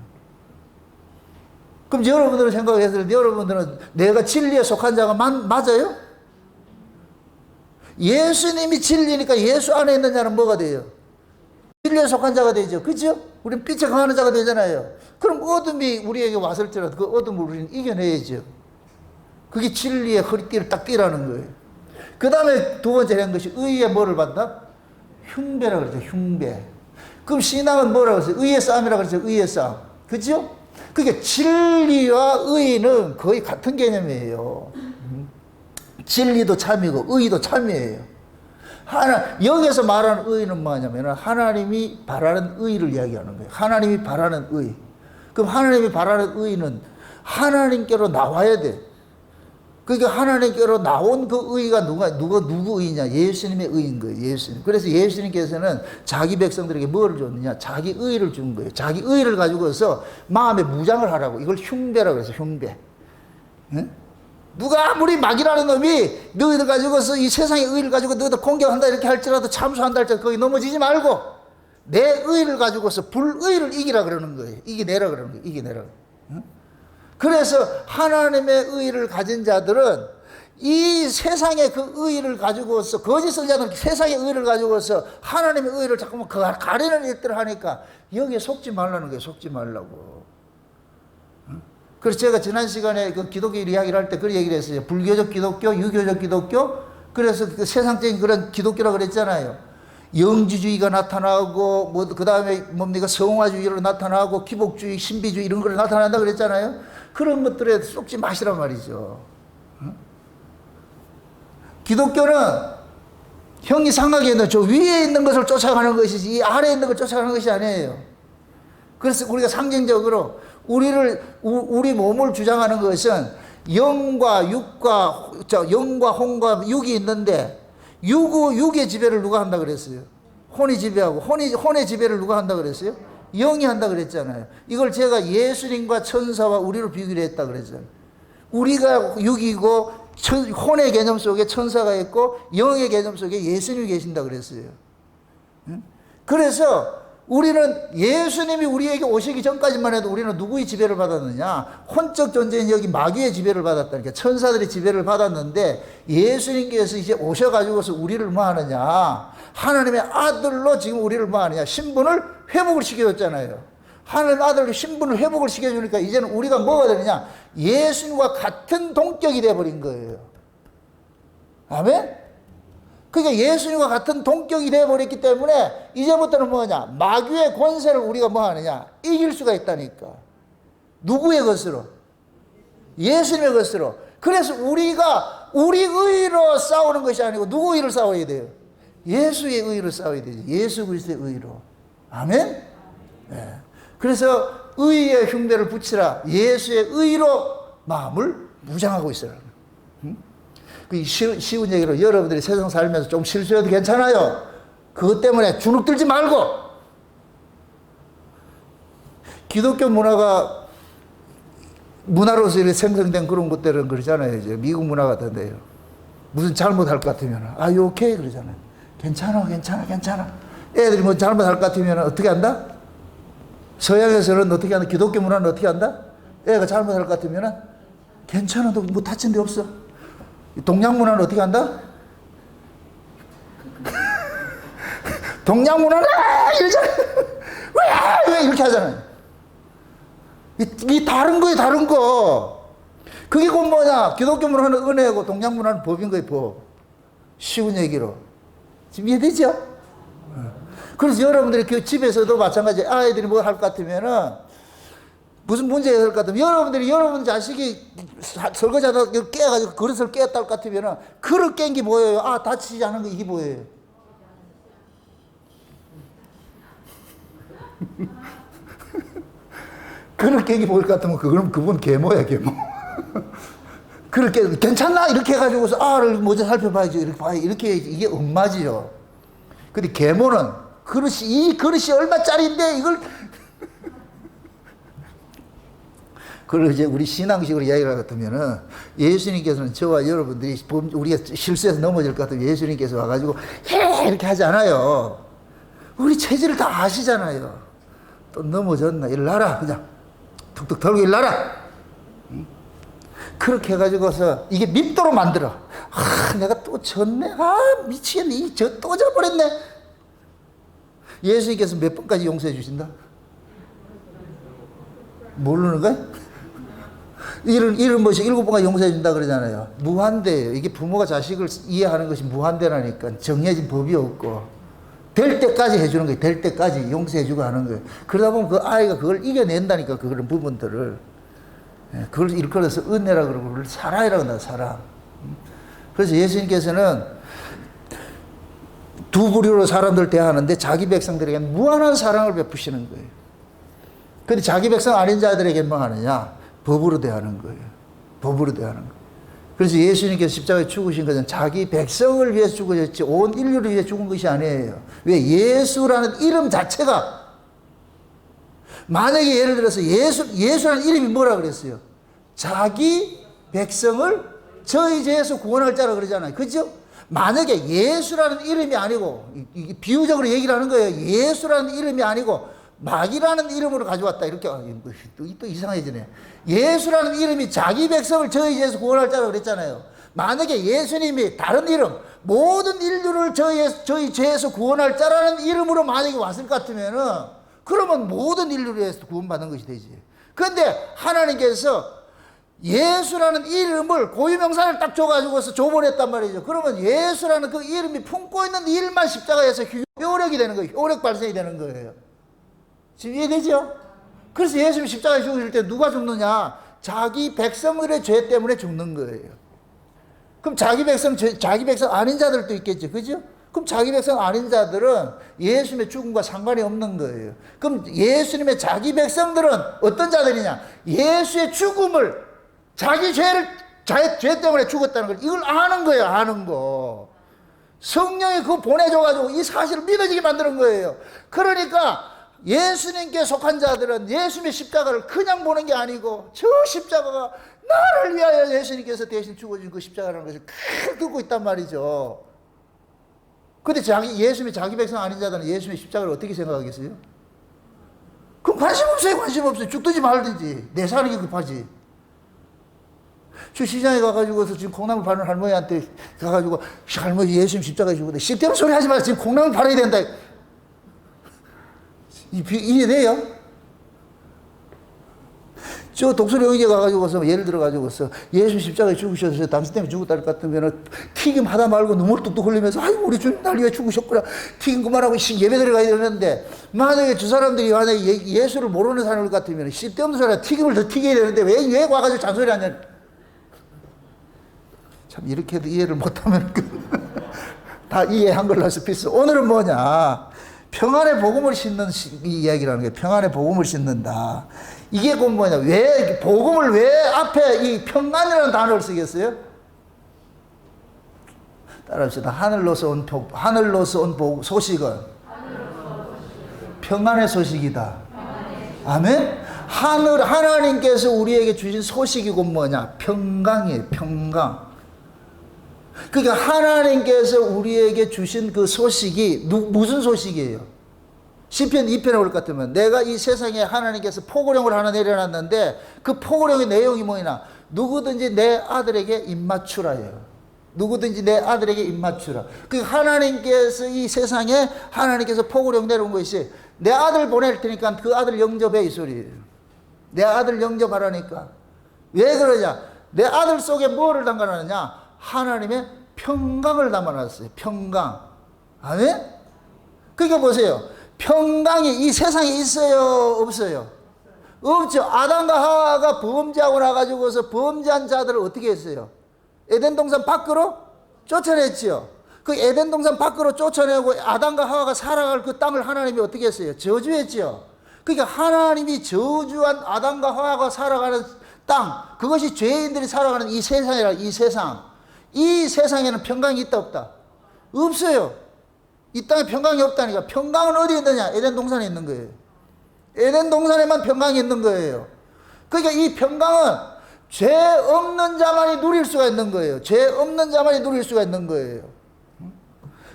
그럼 여러분들은 생각했을 때, 여러분들은 내가 진리에 속한 자가 맞아요? 예수님이 진리니까 예수 안에 있는 자는 뭐가 돼요? 진리에 속한 자가 되죠. 그죠? 우리는 빛에 강하는 자가 되잖아요. 그럼 어둠이 우리에게 왔을지라도 그 어둠을 우리는 이겨내야죠. 그게 진리의 허리띠를 딱 띠라는 거예요. 그 다음에 두 번째 한 것이 의의 뭐를 받다? 흉배라고 그러죠. 흉배. 그럼 신앙은 뭐라고 그러죠? 의의 싸움이라고 그러죠. 의의 싸움. 그죠? 그게 진리와 의는 거의 같은 개념이에요. 진리도 참이고 의도 참이에요. 여기서 말하는 의는 뭐냐면 하나님이 바라는 의를 이야기하는 거예요. 하나님이 바라는 의. 그럼 하나님이 바라는 의는 하나님께로 나와야 돼. 그러니까 하나님께로 나온 그 의가 누구 의냐? 예수님의 의인 거예요. 예수님. 그래서 예수님께서는 자기 백성들에게 뭐를 줬느냐? 자기 의를 준 거예요. 자기 의를 가지고서 마음에 무장을 하라고. 이걸 흉배라고 해서 흉배. 응? 누가 아무리 마귀라는 놈이 너희들 가지고서 이 세상의 의를 가지고 너희들 공격한다 이렇게 할지라도, 참수한다 할지라도 거기 넘어지지 말고 내 의를 가지고서 불의를 이기라 그러는 거예요. 이겨내라 그러는 거예요. 이겨내라. 응? 그래서 하나님의 의를 가진 자들은 이 세상의 그 의를 가지고서, 거짓 선자들은 세상의 의를 가지고서 하나님의 의를 자꾸만 가리는 일들을 하니까 여기에 속지 말라는 거예요. 속지 말라고. 그래서 제가 지난 시간에 그 기독교 이야기를 할 때 그런 얘기를 했어요. 불교적 기독교, 유교적 기독교. 그래서 그 세상적인 그런 기독교라고 그랬잖아요. 영지주의가 나타나고, 그 다음에 뭡니까? 성화주의로 나타나고, 기복주의, 신비주의 이런 걸 나타난다 그랬잖아요. 그런 것들에 쏙지 마시란 말이죠. 기독교는 형이 생각에는 저 위에 있는 것을 쫓아가는 것이지 이 아래에 있는 걸 쫓아가는 것이 아니에요. 그래서 우리가 상징적으로 우리 몸을 주장하는 것은 영과 혼과 육이 있는데 육의 지배를 누가 한다 그랬어요? 혼이 지배하고 혼의 지배를 누가 한다 그랬어요? 영이 한다 그랬잖아요. 이걸 제가 예수님과 천사와 우리를 비교를 했다 그랬잖아요. 우리가 육이고 혼의 개념 속에 천사가 있고 영의 개념 속에 예수님이 계신다 그랬어요. 그래서 우리는 예수님이 우리에게 오시기 전까지만 해도 우리는 누구의 지배를 받았느냐? 혼적 존재인 여기 마귀의 지배를 받았다니까. 천사들의 지배를 받았는데 예수님께서 이제 오셔가지고서 우리를 뭐 하느냐? 하나님의 아들로 지금 우리를 뭐 하느냐? 신분을 회복을 시켜줬잖아요. 하나님의 아들로 신분을 회복을 시켜주니까 이제는 우리가 뭐가 되느냐? 예수님과 같은 동격이 되어버린 거예요. 아멘? 그러니까 예수님과 같은 동격이 되어버렸기 때문에 이제부터는 뭐냐? 마귀의 권세를 우리가 뭐 하느냐? 이길 수가 있다니까. 누구의 것으로? 예수님의 것으로. 그래서 우리가 우리 의로 싸우는 것이 아니고 누구 의로 싸워야 돼요? 예수의 의로 싸워야 되죠. 예수 그리스도의 의로. 아멘? 네. 그래서 의의 흉배를 붙이라. 예수의 의로 마음을 무장하고 있어요. 쉬운 얘기로 여러분들이 세상 살면서 좀 실수해도 괜찮아요. 그것 때문에 주눅들지 말고. 기독교 문화가 문화로서 이렇게 생성된 그런 것들은 그러잖아요. 이제 미국 문화 같은데요. 무슨 잘못할 것 같으면 you okay? 그러잖아요. 괜찮아. 애들이 뭐 잘못할 것 같으면 어떻게 한다? 서양에서는 어떻게 한다? 기독교 문화는 어떻게 한다? 애가 잘못할 것 같으면 괜찮아. 너 뭐 다친 데 없어. 동양 문화는 어떻게 한다? 동양 문화는 이러잖아요. 왜 이렇게 하잖아요. 이 다른 거예요, 다른 거. 그게 곧 뭐냐? 기독교 문화는 은혜고 동양 문화는 법인 거예요, 법. 쉬운 얘기로. 지금 이해되죠? 그래서 여러분들이 그 집에서도 마찬가지. 아이들이 뭐 할 것 같으면은 무슨 문제가 될 것 같으면 여러분들이 여러분 자식이 설거지하다가 깨가지고 그릇을 깼다 할 것 같으면 그릇 깬 게 보여요. 아, 다치지 않은 거 이게 보여요. 그릇 깬 게 보일 것 같으면 그분 계모야, 계모. 그릇 깨 괜찮나? 이렇게 해가지고서 아를 먼저 살펴봐야죠. 이렇게 봐야 이렇게 이게 엄마지요. 근데 계모는 이 그릇이 얼마짜리인데 이걸 그걸 이제 우리 신앙식으로 이야기를 같으면은 예수님께서는 저와 여러분들이 우리가 실수해서 넘어질 것 같으면 예수님께서 와가지고 이렇게 하지 않아요. 우리 체질을 다 아시잖아요. 또 넘어졌나 일나라 그냥 툭툭 털고 일나라. 그렇게 해가지고서 이게 밉도록 만들어. 아, 내가 또 졌네. 아, 미치겠네. 또 져버렸네. 예수님께서 몇 번까지 용서해 주신다? 모르는 거야? 이런 것이 7번까지 용서해 준다 그러잖아요. 무한대예요. 이게 부모가 자식을 이해하는 것이 무한대라니까. 정해진 법이 없고 될 때까지 해주는 거예요. 될 때까지 용서해 주고 하는 거예요. 그러다 보면 그 아이가 그걸 이겨낸다니까. 그런 부분들을. 그걸 일컬어서 은혜라 그러고 그걸 사랑이라고 한다. 사랑. 그래서 예수님께서는 두 부류로 사람들 대하는데 자기 백성들에게 무한한 사랑을 베푸시는 거예요. 근데 자기 백성 아닌 자들에게 뭐 하느냐? 법으로 대하는 거예요. 법으로 대하는 거예요. 그래서 예수님께서 십자가에 죽으신 것은 자기 백성을 위해서 죽으셨지 온 인류를 위해 죽은 것이 아니에요. 왜? 예수라는 이름 자체가 만약에 예를 들어서 예수라는 이름이 뭐라 그랬어요? 자기 백성을 저희 죄에서 구원할 자라 그러잖아요. 그죠? 만약에 예수라는 이름이 아니고 비유적으로 얘기를 하는 거예요. 예수라는 이름이 아니고 마귀라는 이름으로 가져왔다. 이렇게 또 이상해지네. 예수라는 이름이 자기 백성을 저희 죄에서 구원할 자라 그랬잖아요. 만약에 예수님이 다른 이름 모든 인류를 저희 죄에서 구원할 자라는 이름으로 만약에 왔을 것 같으면은 그러면 모든 인류를 위해서 구원받는 것이 되지. 그런데 하나님께서 예수라는 이름을 고유명사를 딱 줘가지고서 줘버렸단 말이죠. 그러면 예수라는 그 이름이 품고 있는 일만 십자가에서 효력이 되는 거예요. 효력 발생이 되는 거예요. 지금 이해되죠? 그래서 예수님 십자가에 죽으실 때 누가 죽느냐? 자기 백성들의 죄 때문에 죽는 거예요. 그럼 자기 백성 아닌 자들도 있겠죠. 그죠? 그럼 자기 백성 아닌 자들은 예수님의 죽음과 상관이 없는 거예요. 그럼 예수님의 자기 백성들은 어떤 자들이냐? 예수의 죽음을 자기 죄 때문에 죽었다는 걸 이걸 아는 거예요. 아는 거. 성령이 그거 보내줘가지고 이 사실을 믿어지게 만드는 거예요. 그러니까 예수님께 속한 자들은 예수님의 십자가를 그냥 보는 게 아니고 저 십자가가 나를 위하여 예수님께서 대신 죽어준 그 십자가라는 것을 크게 듣고 있단 말이죠. 근데 예수님이 자기 백성 아닌 자들은 예수님의 십자가를 어떻게 생각하겠어요? 그럼 관심 없어요. 관심 없어요. 죽든지 말든지. 내 사는 게 급하지. 저 시장에 가가지고서 지금 콩나물 파는 할머니한테 가가지고 할머니 예수님 십자가에 죽었는데 쓸데없는 소리 하지 마세요. 지금 콩나물 팔아야 된다. 이해돼요? 저 독수리 영역에 가가지고서 예를 들어가지고서 예수 십자가에 죽으셔서 당신 때문에 죽었다 할 것 같으면 튀김 하다 말고 눈물 뚝뚝 흘리면서 아이고 우리 주님 날 위해 죽으셨구나 튀김 그만하고 예배 드려가야 되는데 만약에 저 사람들이 만약에 예수를 모르는 사람일 것 같으면 쓸데없는 소리야 튀김을 더 튀겨야 되는데 왜 와가지고 잔소리 하냐. 참 이렇게도 이해를 못하면 다 이해한 걸로 해서 필수. 오늘은 뭐냐, 평안의 복음을 싣는 이 이야기라는 게 평안의 복음을 싣는다. 이게 곧 뭐냐, 왜 복음을 왜 앞에 이 평안이라는 단어를 쓰겠어요? 따라합시다. 하늘로서 온 소식은 평안의 소식이다. 아멘. 하나님께서 우리에게 주신 소식이 곧 뭐냐, 평강이에요. 평강. 그러니까 하나님께서 우리에게 주신 그 소식이 무슨 소식이에요? 시편 2편에 올 것 같으면 내가 이 세상에 하나님께서 포고령을 하나 내려놨는데 그 포고령의 내용이 뭐냐, 누구든지 내 아들에게 입맞추라예요. 누구든지 내 아들에게 입맞추라. 그러니까 하나님께서 이 세상에 하나님께서 포고령 내려온 것이 내 아들 보낼 테니까 그 아들 영접해 이 소리예요. 내 아들 영접하라니까. 왜 그러냐, 내 아들 속에 뭐를 담가놨느냐, 하나님의 평강을 담아놨어요. 평강. 아멘? 그러니까 보세요. 평강이 이 세상에 있어요? 없어요? 없죠. 아담과 하와가 범죄하고 나가지고서 범죄한 자들을 어떻게 했어요? 에덴 동산 밖으로 쫓아냈죠. 그 에덴 동산 밖으로 쫓아내고 아담과 하와가 살아갈 그 땅을 하나님이 어떻게 했어요? 저주했죠. 그러니까 하나님이 저주한 아담과 하와가 살아가는 땅, 그것이 죄인들이 살아가는 이 세상이라, 이 세상. 이 세상에는 평강이 있다 없다? 없어요. 이 땅에 평강이 없다니까. 평강은 어디에 있느냐? 에덴 동산에 있는 거예요. 에덴 동산에만 평강이 있는 거예요. 그러니까 이 평강은 죄 없는 자만이 누릴 수가 있는 거예요. 죄 없는 자만이 누릴 수가 있는 거예요.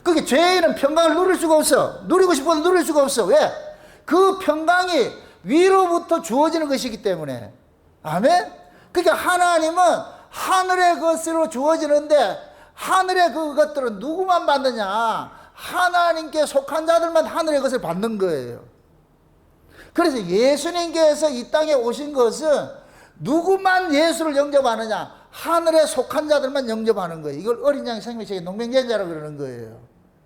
그러니까 죄인은 평강을 누릴 수가 없어. 누리고 싶어도 누릴 수가 없어. 왜? 그 평강이 위로부터 주어지는 것이기 때문에. 아멘? 그러니까 하나님은 하늘의 것으로 주어지는데 하늘의 그것들은 누구만 받느냐? 하나님께 속한 자들만 하늘의 것을 받는 거예요. 그래서 예수님께서 이 땅에 오신 것은 누구만 예수를 영접하느냐? 하늘에 속한 자들만 영접하는 거예요. 이걸 어린 양의 생명책의 농맹제자라고 그러는 거예요.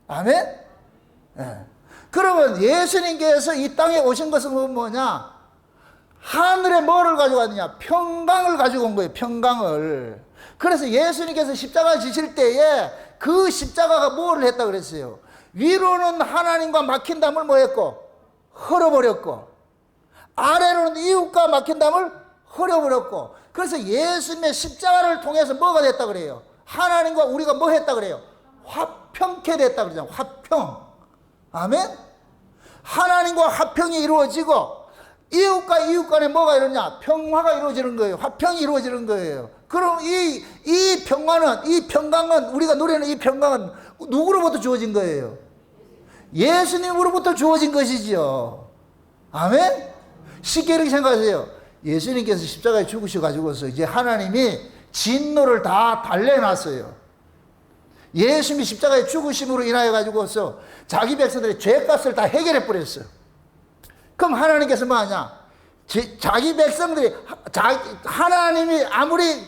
아멘? 네. 그러면 예수님께서 이 땅에 오신 것은 뭐냐? 하늘에 뭐를 가지고 왔느냐? 평강을 가지고 온 거예요. 평강을. 그래서 예수님께서 십자가 지실 때에 그 십자가가 뭐를 했다 그랬어요? 위로는 하나님과 막힌 담을 뭐 했고? 헐어버렸고, 아래로는 이웃과 막힌 담을 헐어버렸고. 그래서 예수님의 십자가를 통해서 뭐가 됐다 그래요? 하나님과 우리가 뭐 했다 그래요? 화평케 됐다 그러잖아요. 화평. 아멘? 하나님과 화평이 이루어지고 이웃과 이웃 간에 뭐가 이루냐? 평화가 이루어지는 거예요. 화평이 이루어지는 거예요. 그럼 이 평화는, 이 평강은, 우리가 누리는 이 평강은 누구로부터 주어진 거예요? 예수님으로부터 주어진 것이지요. 아멘? 쉽게 이렇게 생각하세요. 예수님께서 십자가에 죽으셔가지고서 이제 하나님이 진노를 다 달래놨어요. 예수님이 십자가에 죽으심으로 인하여 가지고서 자기 백성들의 죄값을 다 해결해 버렸어요. 그럼 하나님께서 뭐 하냐? 자기 백성들이, 하나님이 아무리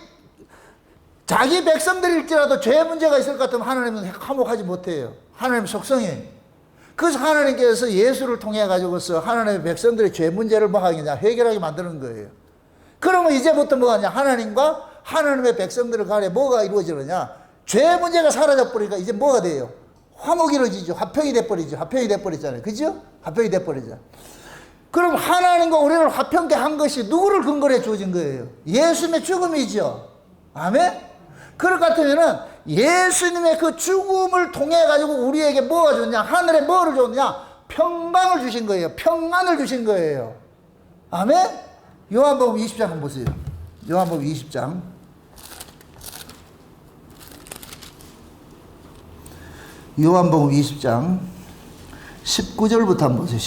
자기 백성들일지라도 죄 문제가 있을 것 같으면 하나님은 화목하지 못해요. 하나님 속성이. 그래서 하나님께서 예수를 통해 가지고서 하나님의 백성들의 죄 문제를 뭐 하겠냐? 해결하게 만드는 거예요. 그러면 이제부터 뭐 하냐? 하나님과 하나님의 백성들 간에 뭐가 이루어지느냐? 죄 문제가 사라져 버리니까 이제 뭐가 돼요? 화목이 이루어지죠. 화평이 돼버리죠. 화평이 돼버리잖아요. 그죠? 화평이 돼버리죠. 그럼 하나님과 우리를 화평케 한 것이 누구를 근거로 해 주어진 거예요? 예수님의 죽음이죠. 아멘? 그럴 것 같으면은 예수님의 그 죽음을 통해 가지고 우리에게 뭐가 줬냐? 하늘에 뭐를 줬냐? 평강을 주신 거예요. 평안을 주신 거예요. 아멘? 요한복음 20장 한번 보세요. 요한복음 20장. 요한복음 20장 19절부터 한번 보세요.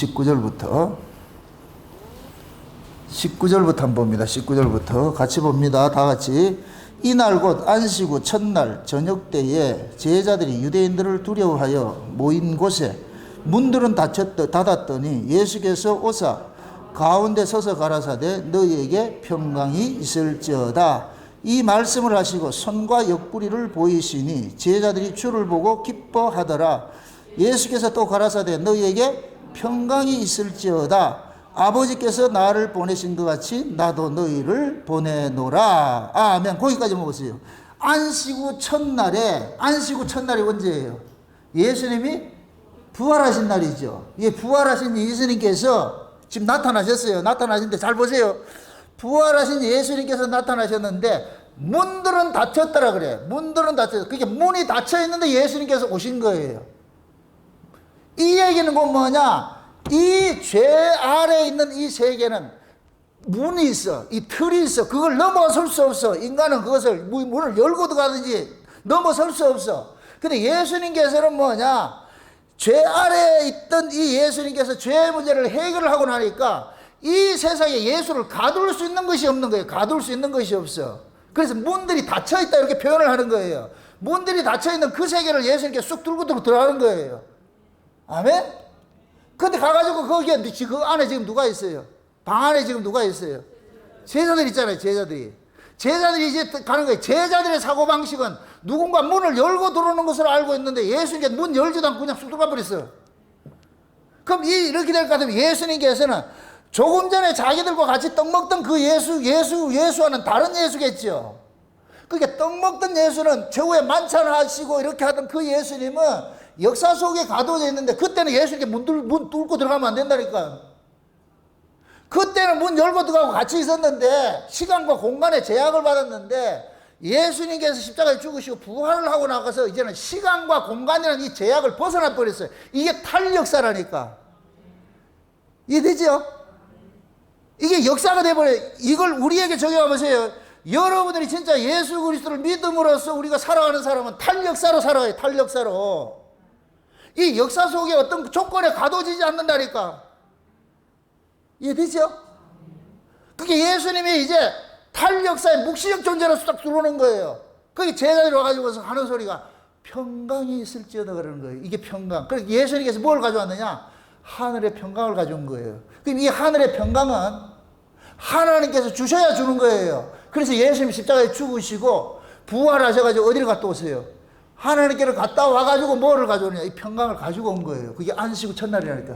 19절부터 한번 봅니다. 19절부터 같이 봅니다. 다 같이. 이날 곧 안식 후 첫날 저녁 때에 제자들이 유대인들을 두려워하여 모인 곳에 문들은 닫았더니 예수께서 오사 가운데 서서 가라사대 너희에게 평강이 있을지어다. 이 말씀을 하시고 손과 옆구리를 보이시니 제자들이 주를 보고 기뻐하더라. 예수께서 또 가라사대 너희에게 평강이 있을지어다. 아버지께서 나를 보내신 것 같이 나도 너희를 보내노라. 아멘. 거기까지 먹었어요. 안식 후 첫날이 언제예요? 예수님이 부활하신 날이죠. 예, 부활하신 예수님께서 지금 나타나셨어요. 나타나신데 잘 보세요. 부활하신 예수님께서 나타나셨는데 문들은 닫혔더라 그래. 문들은 닫혔어. 그게 문이 닫혀 있는데 예수님께서 오신 거예요. 이 얘기는 뭐냐? 이 죄 아래에 있는 이 세계는 문이 있어. 이 틀이 있어. 그걸 넘어설 수 없어. 인간은 그것을 문을 열고 들어가든지 넘어설 수 없어. 근데 예수님께서는 뭐냐? 죄 아래에 있던 이 예수님께서 죄 문제를 해결을 하고 나니까 이 세상에 예수를 가둘 수 있는 것이 없는 거예요. 가둘 수 있는 것이 없어. 그래서 문들이 닫혀있다 이렇게 표현을 하는 거예요. 문들이 닫혀있는 그 세계를 예수님께 쑥 들고 들어가는 거예요. 아멘? 근데 가가지고 거기에 그 안에 지금 누가 있어요? 방 안에 지금 누가 있어요? 제자들 있잖아요. 제자들이 이제 가는 거예요. 제자들의 사고방식은 누군가 문을 열고 들어오는 것으로 알고 있는데 예수님께 문 열지도 않고 그냥 쑥 들어가 버렸어요. 그럼 이렇게 될 것 같으면 예수님께서는 조금 전에 자기들과 같이 떡 먹던 그 예수와는 다른 예수겠죠. 그러니까 떡 먹던 예수는 저후에 만찬하시고 이렇게 하던 그 예수님은 역사 속에 가둬져 있는데, 그때는 예수님께 문 뚫고 들어가면 안 된다니까. 그때는 문 열고 들어가고 같이 있었는데, 시간과 공간의 제약을 받았는데, 예수님께서 십자가에 죽으시고 부활을 하고 나가서 이제는 시간과 공간이라는 이 제약을 벗어나 버렸어요. 이게 탈역사라니까. 이해되죠? 이게 역사가 돼버려요. 이걸 우리에게 적용해 보세요. 여러분들이 진짜 예수 그리스도를 믿음으로써 우리가 살아가는 사람은 탈역사로 살아요. 탈역사로. 이 역사 속에 어떤 조건에 가둬지지 않는다니까. 이해되죠? 그게 예수님이 이제 탈역사의 묵시적 존재로서 딱 들어오는 거예요. 그게 제자들이 와가지고서 하는 소리가 평강이 있을지어다 그러는 거예요. 이게 평강. 그래서 예수님께서 뭘 가져왔느냐? 하늘의 평강을 가져온 거예요. 그럼 이 하늘의 평강은 하나님께서 주셔야 주는 거예요. 그래서 예수님이 십자가에 죽으시고 부활하셔가지고 어디를 갔다 오세요? 하나님께로 갔다 와가지고 뭐를 가져오느냐? 이 평강을 가지고 온 거예요. 그게 안식 첫날이라니까.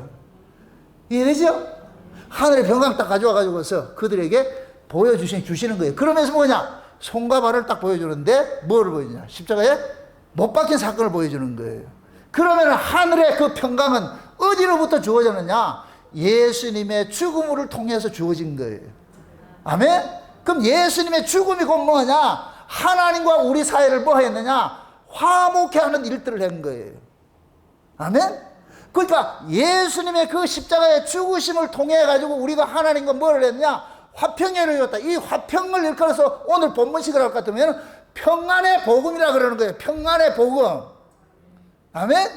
이해되죠? 하늘의 평강 딱 가져와가지고서 그들에게 주시는 거예요. 그러면서 뭐냐? 손과 발을 딱 보여주는데 뭐를 보여주냐? 십자가에 못 박힌 사건을 보여주는 거예요. 그러면 하늘의 그 평강은 어디로부터 주어졌느냐? 예수님의 죽음을 통해서 주어진 거예요. 아멘? 그럼 예수님의 죽음이 곧 뭐냐? 하나님과 우리 사이를 뭐 했느냐? 화목해 하는 일들을 한 거예요. 아멘? 그러니까 예수님의 그 십자가의 죽으심을 통해 가지고 우리가 하나님과 뭐를 했냐? 화평을 이뤘다. 이 화평을 일컬어서 오늘 본문식을 할 것 같으면 평안의 복음이라 그러는 거예요. 평안의 복음. 아멘?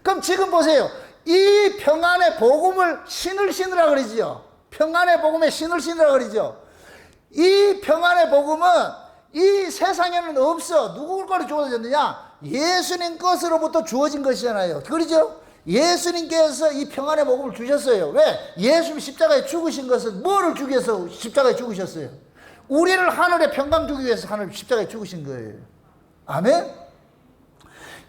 그럼 지금 보세요. 이 평안의 복음을 신을 신으라 그러지요. 평안의 복음에 신을 신으라 그러죠. 이 평안의 복음은 이 세상에는 없어. 누구 거로 주어졌느냐? 예수님 것으로부터 주어진 것이잖아요. 그러죠? 예수님께서 이 평안의 복음을 주셨어요. 왜? 예수님 십자가에 죽으신 것은 뭐를 주기 위해서 십자가에 죽으셨어요? 우리를 하늘의 평강 주기 위해서 하늘 십자가에 죽으신 거예요. 아멘?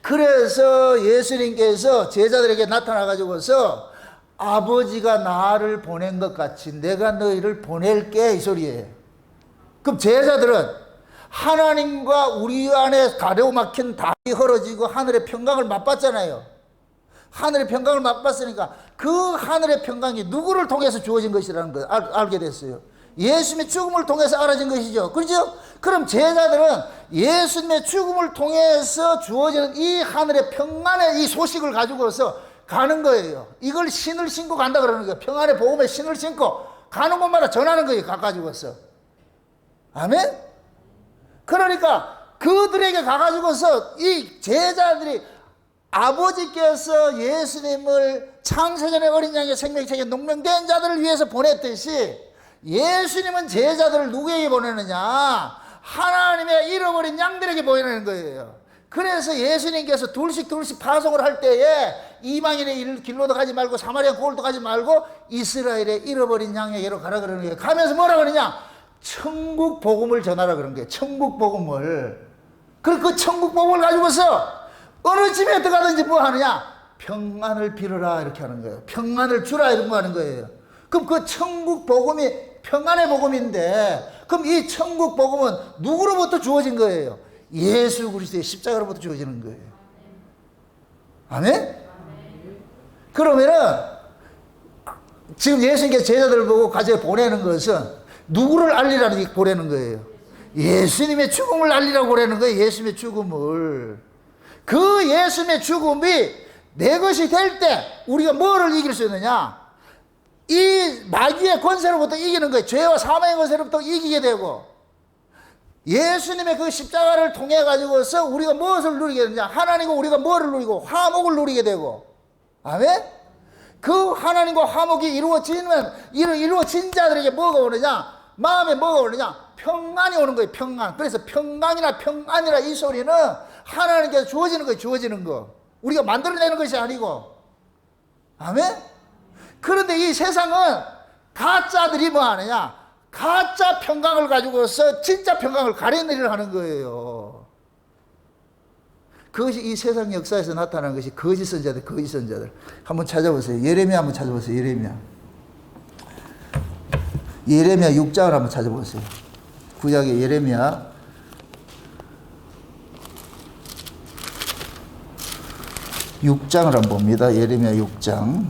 그래서 예수님께서 제자들에게 나타나가지고서 아버지가 나를 보낸 것 같이 내가 너희를 보낼게 이 소리예요. 그럼 제자들은 하나님과 우리 안에 가려막힌 달이 헐어지고 하늘의 평강을 맛봤잖아요. 하늘의 평강을 맛봤으니까 그 하늘의 평강이 누구를 통해서 주어진 것이라는 걸 알게 됐어요. 예수님의 죽음을 통해서 알아진 것이죠. 그렇죠? 그럼 제자들은 예수님의 죽음을 통해서 주어지는 이 하늘의 평안의 이 소식을 가지고서 가는 거예요. 이걸 신을 신고 간다 그러는 거예요. 평안의 복음에 신을 신고 가는 곳마다 전하는 거예요. 가가지고서. 아멘? 그러니까 그들에게 가가지고서 이 제자들이 아버지께서 예수님을 창세전의 어린 양의 생명책에 농명된 자들을 위해서 보냈듯이 예수님은 제자들을 누구에게 보내느냐? 하나님의 잃어버린 양들에게 보내는 거예요. 그래서 예수님께서 둘씩 파송을 할 때에 이방인의 길로도 가지 말고 사마리아 고을도 가지 말고 이스라엘의 잃어버린 양에게로 가라 그러는 거예요. 가면서 뭐라 그러냐? 천국 복음을 전하라 그런 거예요. 천국 복음을. 그리고 그 천국 복음을 가지고서 어느 집에 들어가든지 뭐 하느냐? 평안을 빌어라 이렇게 하는 거예요. 평안을 주라 이런 거 하는 거예요. 그럼 그 천국 복음이 평안의 복음인데, 그럼 이 천국 복음은 누구로부터 주어진 거예요? 예수 그리스도의 십자가로부터 주어지는 거예요. 아멘? 그러면은 지금 예수님께서 제자들을 보고 가져 보내는 것은 누구를 알리라고 보내는 거예요? 예수님의 죽음을 알리라고 보내는 거예요. 예수님의 죽음을. 그 예수님의 죽음이 내 것이 될 때 우리가 뭐를 이길 수 있느냐? 이 마귀의 권세로부터 이기는 거예요. 죄와 사망의 권세로부터 이기게 되고, 예수님의 그 십자가를 통해 가지고서 우리가 무엇을 누리게 되느냐? 하나님과 우리가 뭐를 누리고 화목을 누리게 되고. 아멘? 그 하나님과 화목이 이루어진 자들에게 뭐가 오느냐? 마음에 뭐가 오느냐? 평안이 오는 거예요. 평안. 그래서 평강이나 평안이라 이 소리는 하나님께서 주어지는 거예요. 주어지는 거. 우리가 만들어내는 것이 아니고. 아멘? 그런데 이 세상은 가짜들이 뭐 하느냐? 가짜 평강을 가지고서 진짜 평강을 가려내려 하는 거예요. 그것이 이 세상 역사에서 나타나는 것이 거짓 선자들. 한번 찾아보세요. 예레미야 한번 찾아보세요. 예레미야. 예레미야 6장을 한번 찾아보세요. 구약의 예레미야 6장을 한번 봅니다. 예레미야 6장.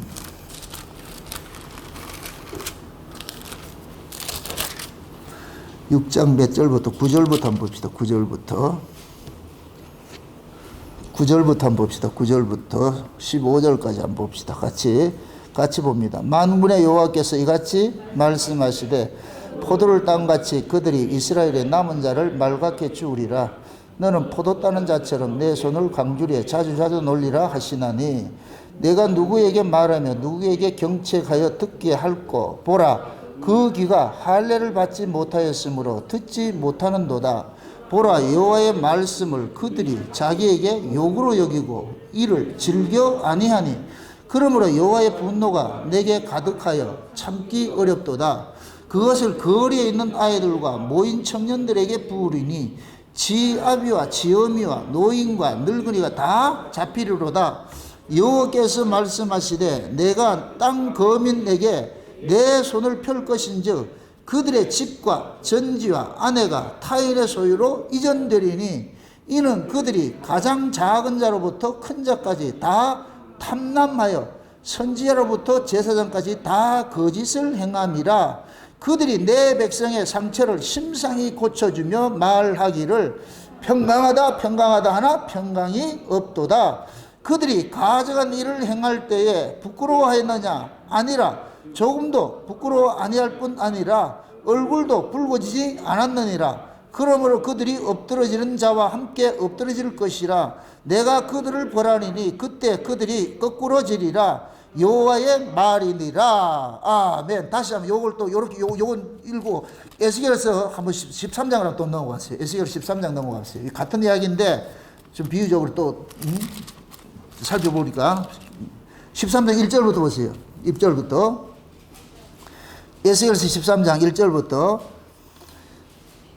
6장 몇 절부터? 9절부터 한번 봅시다. 9절부터 한번 봅시다. 9절부터 15절까지 한번 봅시다. 같이 봅니다. 만군의 여호와께서 이같이 말씀하시되 포도를 딴같이 그들이 이스라엘의 남은 자를 말갛게 주우리라. 너는 포도 따는 자처럼 내 손을 강주리에 자주자주 놀리라 하시나니 내가 누구에게 말하며 누구에게 경책하여 듣게 할꼬. 보라, 그 귀가 할례를 받지 못하였으므로 듣지 못하는도다. 보라, 여호와의 말씀을 그들이 자기에게 욕으로 여기고 이를 즐겨 아니하니 그러므로 여호와의 분노가 내게 가득하여 참기 어렵도다. 그것을 거리에 있는 아이들과 모인 청년들에게 부으리니 지 아비와 지 어미와 노인과 늙은이가 다 잡히리로다. 여호와께서 말씀하시되 내가 땅 거민에게 내 손을 펼 것인즉 그들의 집과 전지와 아내가 타인의 소유로 이전되리니 이는 그들이 가장 작은 자로부터 큰 자까지 다 탐남하여 선지자로부터 제사장까지 다 거짓을 행함이라. 그들이 내 백성의 상처를 심상히 고쳐주며 말하기를 평강하다 평강하다 하나 평강이 없도다. 그들이 가져간 일을 행할 때에 부끄러워하였느냐? 아니라 조금도 부끄러워 아니할 뿐 아니라 얼굴도 붉어지지 않았느니라. 그러므로 그들이 엎드러지는 자와 함께 엎드러질 것이라. 내가 그들을 벌하리니 그때 그들이 거꾸러지리라. 여호와의 말이니라. 아멘. 다시 한번 요걸 또 요렇게 요건 읽고 에스겔에서 한번 13장을 한번 또 넘어갔어요. 에스겔 13장 넘어갔어요. 같은 이야기인데 좀 비유적으로 또 살펴보니까 13장 1절부터 보세요. 1절부터 에스겔서 13장 1절부터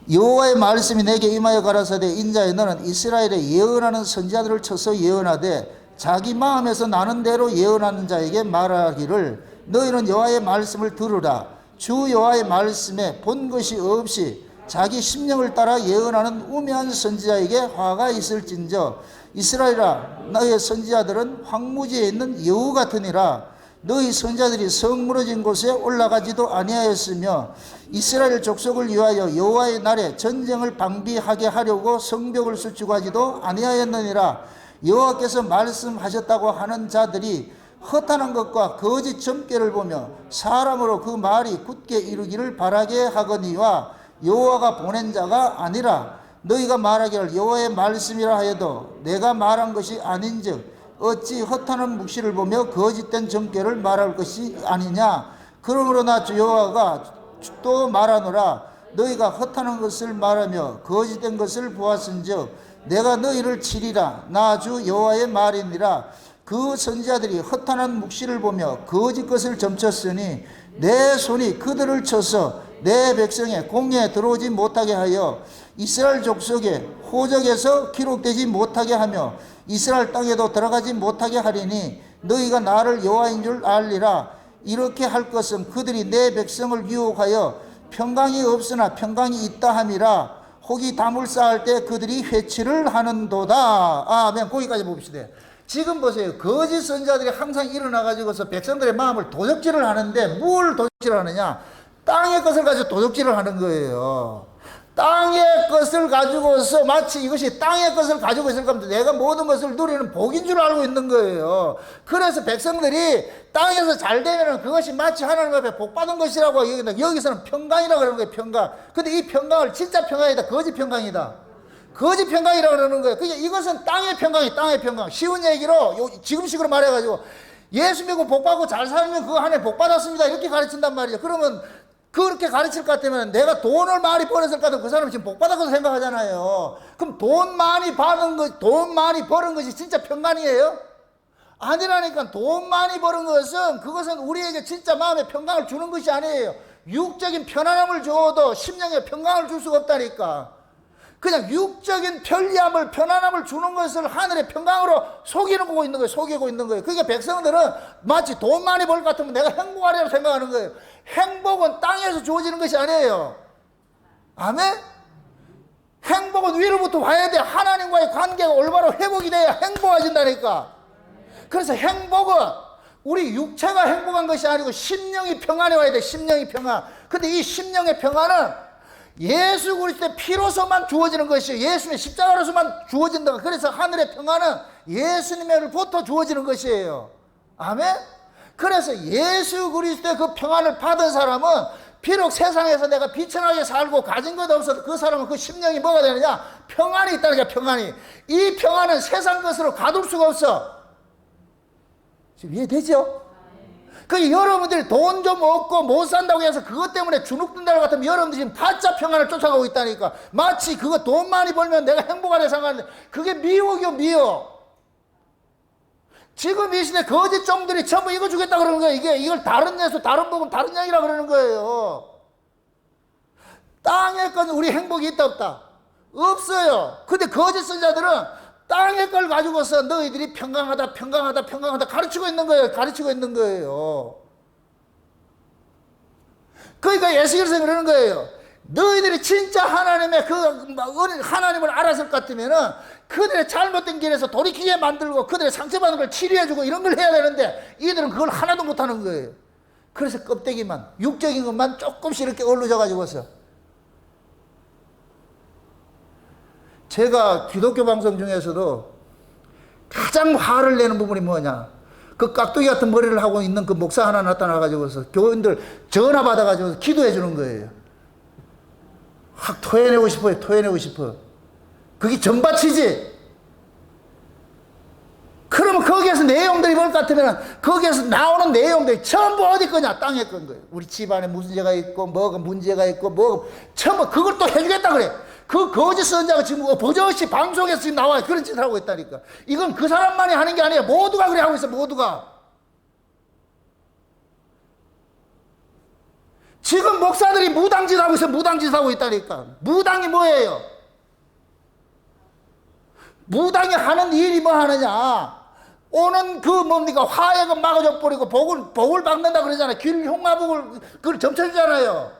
여호와의 말씀이 내게 임하여 가라사대 인자여 너는 이스라엘에 예언하는 선지자들을 쳐서 예언하되 자기 마음에서 나는 대로 예언하는 자에게 말하기를 너희는 여호와의 말씀을 들으라. 주 여호와의 말씀에 본 것이 없이 자기 심령을 따라 예언하는 우매한 선지자에게 화가 있을진저 이스라엘아 너희의 선지자들은 황무지에 있는 여우 같으니라. 너희 선지자들이 성 무너진 곳에 올라가지도 아니하였으며 이스라엘 족속을 위하여 여호와의 날에 전쟁을 방비하게 하려고 성벽을 수축하지도 아니하였느니라. 여호와께서 말씀하셨다고 하는 자들이 허탄한 것과 거짓 점괘를 보며 사람으로 그 말이 굳게 이루기를 바라게 하거니와 여호와가 보낸 자가 아니라 너희가 말하기를 여호와의 말씀이라 하여도 내가 말한 것이 아닌즉 어찌 허탄한 묵시를 보며 거짓된 점괘를 말할 것이 아니냐. 그러므로 나 주 여호와가 또 말하노라. 너희가 허탄한 것을 말하며 거짓된 것을 보았은즉 내가 너희를 치리라. 나 주 여호와의 말이니라. 그 선지자들이 허탄한 묵시를 보며 거짓 것을 점쳤으니 내 손이 그들을 쳐서 내 백성의 공회에 들어오지 못하게 하여 이스라엘 족속의 호적에서 기록되지 못하게 하며 이스라엘 땅에도 들어가지 못하게 하리니 너희가 나를 여호와인 줄 알리라. 이렇게 할 것은 그들이 내 백성을 유혹하여 평강이 없으나 평강이 있다 함이라. 혹이 담을 쌓을 때 그들이 회치를 하는도다. 아멘. 거기까지 봅시다. 지금 보세요. 거짓 선지자들이 항상 일어나가지고서 백성들의 마음을 도적질을 하는데 뭘 도적질을 하느냐? 땅의 것을 가지고 도적질을 하는 거예요. 땅의 것을 가지고서 마치 이것이 땅의 것을 가지고 있을 겁니다. 내가 모든 것을 누리는 복인 줄 알고 있는 거예요. 그래서 백성들이 땅에서 잘 되면 그것이 마치 하나님 앞에 복 받은 것이라고 여기는데 여기서는 평강이라고 그러는 거예요. 평강. 근데 이 평강을 진짜 평강이다. 거짓 평강이다. 거짓 평강이라고 그러는 거예요. 그러니까 이것은 땅의 평강이 땅의 평강. 쉬운 얘기로 지금식으로 말해가지고 예수 믿고 복 받고 잘 살면 그거 안에 복 받았습니다. 이렇게 가르친단 말이죠. 그러면 그렇게 가르칠 것 같으면 내가 돈을 많이 벌었을 것 같으면 그 사람은 지금 복 받았다고 생각하잖아요. 그럼 돈 많이 버는 것이 진짜 평강이에요? 아니라니까. 돈 많이 버는 것은 그것은 우리에게 진짜 마음의 평강을 주는 것이 아니에요. 육적인 편안함을 줘도 심령에 평강을 줄 수가 없다니까. 그냥 육적인 편리함을 편안함을 주는 것을 하늘의 평강으로 속이고 있는 거예요. 그러니까 백성들은 마치 돈 많이 벌 것 같으면 내가 행복하리라고 생각하는 거예요. 행복은 땅에서 주어지는 것이 아니에요. 아멘? 행복은 위로부터 와야 돼. 하나님과의 관계가 올바로 회복이 돼야 행복해진다니까. 그래서 행복은 우리 육체가 행복한 것이 아니고 심령이 평안해 와야 돼. 심령이 평안. 근데 이 심령의 평안은 예수 그리스도의 피로서만 주어지는 것이에요. 예수님의 십자가로서만 주어진다. 그래서 하늘의 평안은 예수님으로부터 주어지는 것이에요. 아멘? 그래서 예수 그리스도의 그 평안을 받은 사람은 비록 세상에서 내가 비천하게 살고 가진 것 없어도 그 사람은 그 심령이 뭐가 되느냐? 평안이 있다는 거야. 평안이. 이 평안은 세상 것으로 가둘 수가 없어. 지금 이해되죠? 그 여러분들이 돈 좀 얻고 못 산다고 해서 그것 때문에 주눅든다고 같으면 여러분들이 지금 가짜 평안을 쫓아가고 있다니까. 마치 그거 돈 많이 벌면 내가 행복하게 생각하는데 그게 미혹이요, 미혹. 지금 이 시대 거짓 종들이 전부 이거 주겠다 그러는 거예요. 이걸 다른 예수, 다른 복음, 다른 양이라 그러는 거예요. 땅의 건 우리 행복이 있다 없다? 없어요. 근데 거짓 선자들은 땅의 걸 가지고서 너희들이 평강하다 가르치고 있는 거예요. 가르치고 있는 거예요. 그러니까 예수께서 그러는 거예요. 너희들이 진짜 하나님의 하나님을 알았을 것 같으면은 그들의 잘못된 길에서 돌이키게 만들고 그들의 상처받은 걸 치료해주고 이런 걸 해야 되는데 이들은 그걸 하나도 못하는 거예요. 그래서 껍데기만, 육적인 것만 조금씩 이렇게 얼룩져 가지고서. 제가 기독교 방송 중에서도 가장 화를 내는 부분이 뭐냐, 그 깍두기 같은 머리를 하고 있는 그 목사 하나 나타나 가지고서 교인들 전화 받아 가지고 기도해 주는 거예요. 확 토해내고 싶어요. 토해내고 싶어. 그게 전밭이지. 그러면 거기에서 내용들이 뭘 같으면 거기에서 나오는 내용들이 전부 어디 거냐? 땅에 건 거예요. 우리 집안에 문제가 있고 뭐가 문제가 있고 뭐 전부 그걸 또 해주겠다 그래. 그 거짓 선자가 지금 버젓이 방송에서 지금 나와요. 그런 짓을 하고 있다니까. 이건 그 사람만이 하는 게 아니에요. 모두가 그래 하고 있어. 모두가. 지금 목사들이 무당짓 하고 있어. 무당짓 하고 있다니까. 무당이 뭐예요? 무당이 하는 일이 뭐 하느냐? 오는 그 뭡니까? 화약은 막아줘 버리고 복을 막는다 그러잖아요. 길 흉화복을 그걸 점쳐주잖아요.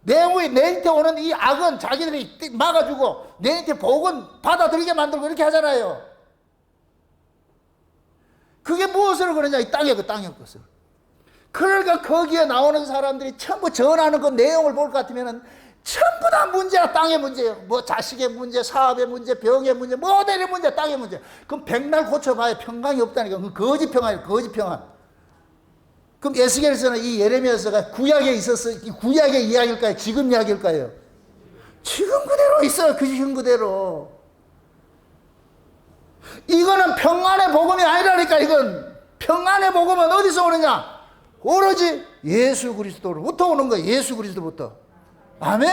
내한테 오는 이 악은 자기들이 막아주고 내한테 복은 받아들이게 만들고 이렇게 하잖아요. 그게 무엇을 그러냐? 이 땅의 것을. 그러니까 거기에 나오는 사람들이 전부 전하는 그 내용을 볼 것 같으면은 전부 다 문제가 땅의 문제예요. 뭐 자식의 문제, 사업의 문제, 병의 문제, 모델의 문제, 땅의 문제. 그럼 백날 고쳐봐야 평강이 없다니까. 그 거짓 평안이에요. 거짓 평안. 그럼 에스겔서는 이 예레미야서가 구약에 있었어. 이 구약의 이야기일까요? 지금 이야기일까요? 지금 그대로 있어요. 그 지금 그대로. 이거는 평안의 복음이 아니라니까. 이건 평안의 복음은 어디서 오느냐? 오로지 예수 그리스도로부터 오는 거예요. 예수 그리스도부터. 아멘?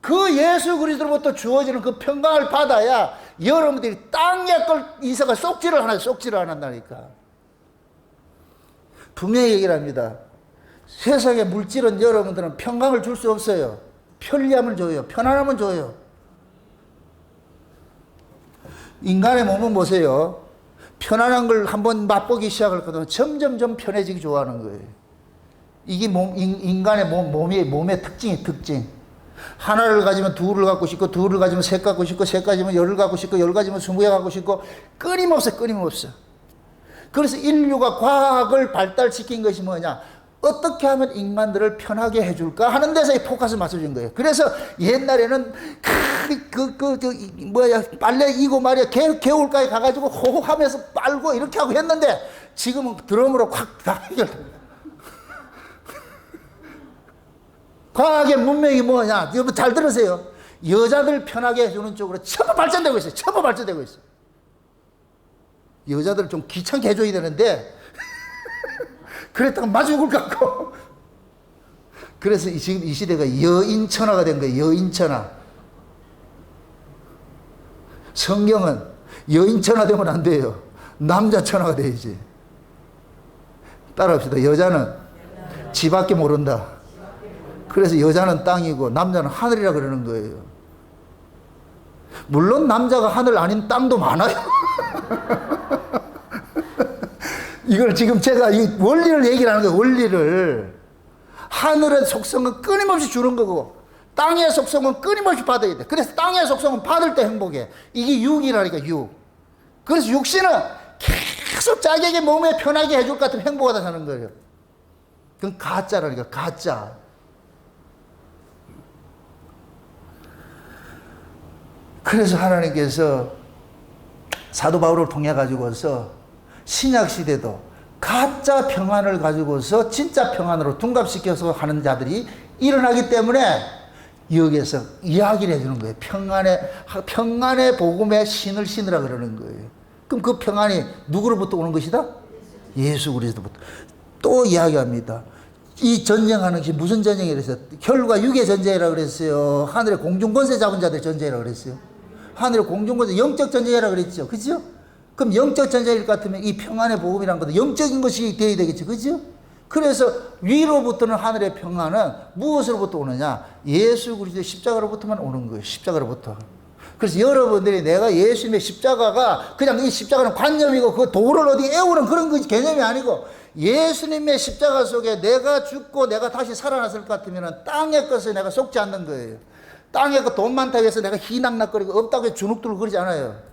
그 예수 그리스도로부터 주어지는 그 평강을 받아야 여러분들이 땅의 걸 이사가 쏙질을 안 한다니까. 분명히 얘기를 합니다. 세상의 물질은 여러분들은 평강을 줄 수 없어요. 편리함을 줘요. 편안함을 줘요. 인간의 몸은 보세요. 편안한 걸 한번 맛보기 시작할 거든 점점 편해지기 좋아하는 거예요. 이게 인간의 몸의 특징. 하나를 가지면 둘을 갖고 싶고, 둘을 가지면 셋 갖고 싶고, 셋 가지면 열을 갖고 싶고, 열 가지면 20개 갖고 싶고, 끊임없어. 그래서 인류가 과학을 발달시킨 것이 뭐냐? 어떻게 하면 인간들을 편하게 해줄까 하는 데서 이 포커스를 맞춰준 거예요. 그래서 옛날에는 빨래 이고 말이야 개울가에 가가지고 호호하면서 빨고 이렇게 하고 했는데 지금은 드럼으로 확 다 해결됩니다. 과학의 문명이 뭐냐? 여러분 잘 들으세요. 여자들 편하게 해주는 쪽으로 전부 발전되고 있어요. 여자들을 좀 귀찮게 해줘야 되는데 그랬다가 마주 죽을 것 같고. 그래서 지금 이 시대가 여인천하가 된 거예요. 여인천하. 성경은 여인천하 되면 안 돼요. 남자천하가 돼야지. 따라합시다. 여자는 지밖에 모른다. 그래서 여자는 땅이고 남자는 하늘이라 그러는 거예요. 물론 남자가 하늘 아닌 땅도 많아요. 이걸 지금 제가 이 원리를 얘기를 하는 거예요. 원리를. 하늘의 속성은 끊임없이 주는 거고 땅의 속성은 끊임없이 받아야 돼. 그래서 땅의 속성은 받을 때 행복해. 이게 육이라니까, 육. 그래서 육신은 계속 자기에게 몸에 편하게 해줄 것 같으면 행복하다 하는 거예요. 그건 가짜라니까, 가짜. 그래서 하나님께서 사도 바울을 통해 가지고서 신약 시대도 가짜 평안을 가지고서 진짜 평안으로 둔갑시켜서 하는 자들이 일어나기 때문에 여기에서 이야기를 해주는 거예요. 평안의 복음의 신을 신으라 그러는 거예요. 그럼 그 평안이 누구로부터 오는 것이다? 예수 그리스도부터. 또 이야기합니다. 이 전쟁하는 것이 무슨 전쟁이라 했어요? 혈과 육의 전쟁이라 그랬어요? 하늘의 공중권세 잡은 자들의 전쟁이라 그랬어요? 하늘의 공중권세, 영적 전쟁이라 그랬죠? 그죠? 그럼 영적 전쟁일 것 같으면 이 평안의 복음이라는 것도 영적인 것이 되어야 되겠죠? 그죠? 그래서 위로부터는 하늘의 평안은 무엇으로부터 오느냐? 예수 그리스도의 십자가로부터만 오는 거예요. 십자가로부터. 그래서 여러분들이 내가 예수님의 십자가가 그냥 이 십자가는 관념이고 그 도를 어디 애우는 그런 개념이 아니고 예수님의 십자가 속에 내가 죽고 내가 다시 살아났을 것 같으면 땅의 것에 내가 속지 않는 거예요. 땅의 것 돈 많다고 해서 내가 희낙낙거리고 없다고 해서 주눅들고 그러지 않아요.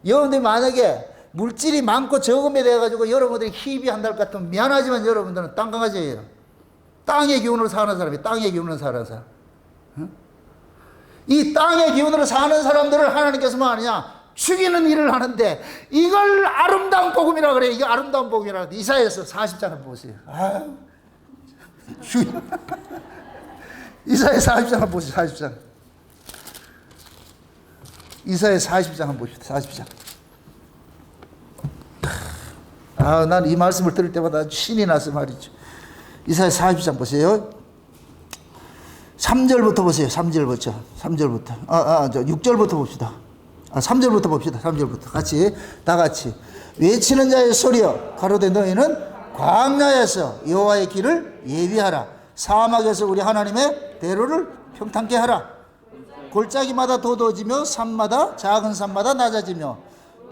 여러분들이 만약에 물질이 많고 적음에 대해가지고 여러분들이 희비한다 것 같으면 미안하지만 여러분들은 땅 강아지예요. 땅의 기운으로 사는 사람이 땅의 기운으로 사는 사람. 응? 이 땅의 기운으로 사는 사람들을 하나님께서 뭐 하느냐? 죽이는 일을 하는데 이걸 아름다운 복음이라 그래요. 이게 아름다운 복음이라 그래요. 이사야서 40장을 보세요. 이사야 40장을 보세요. 40장. 이사야 40장 한번 보십시오. 40장. 난 이 말씀을 들을 때마다 신이 나서 말이죠. 이사야 40장 보세요. 3절부터 보세요. 3절부터. 6절부터 봅시다. 3절부터 봅시다. 3절부터. 다 같이. 외치는 자의 소리여, 가로되 너희는 광야에서 여호와의 길을 예비하라. 사막에서 우리 하나님의 대로를 평탄케 하라. 골짜기마다 돋워지며 산마다 작은 산마다 낮아지며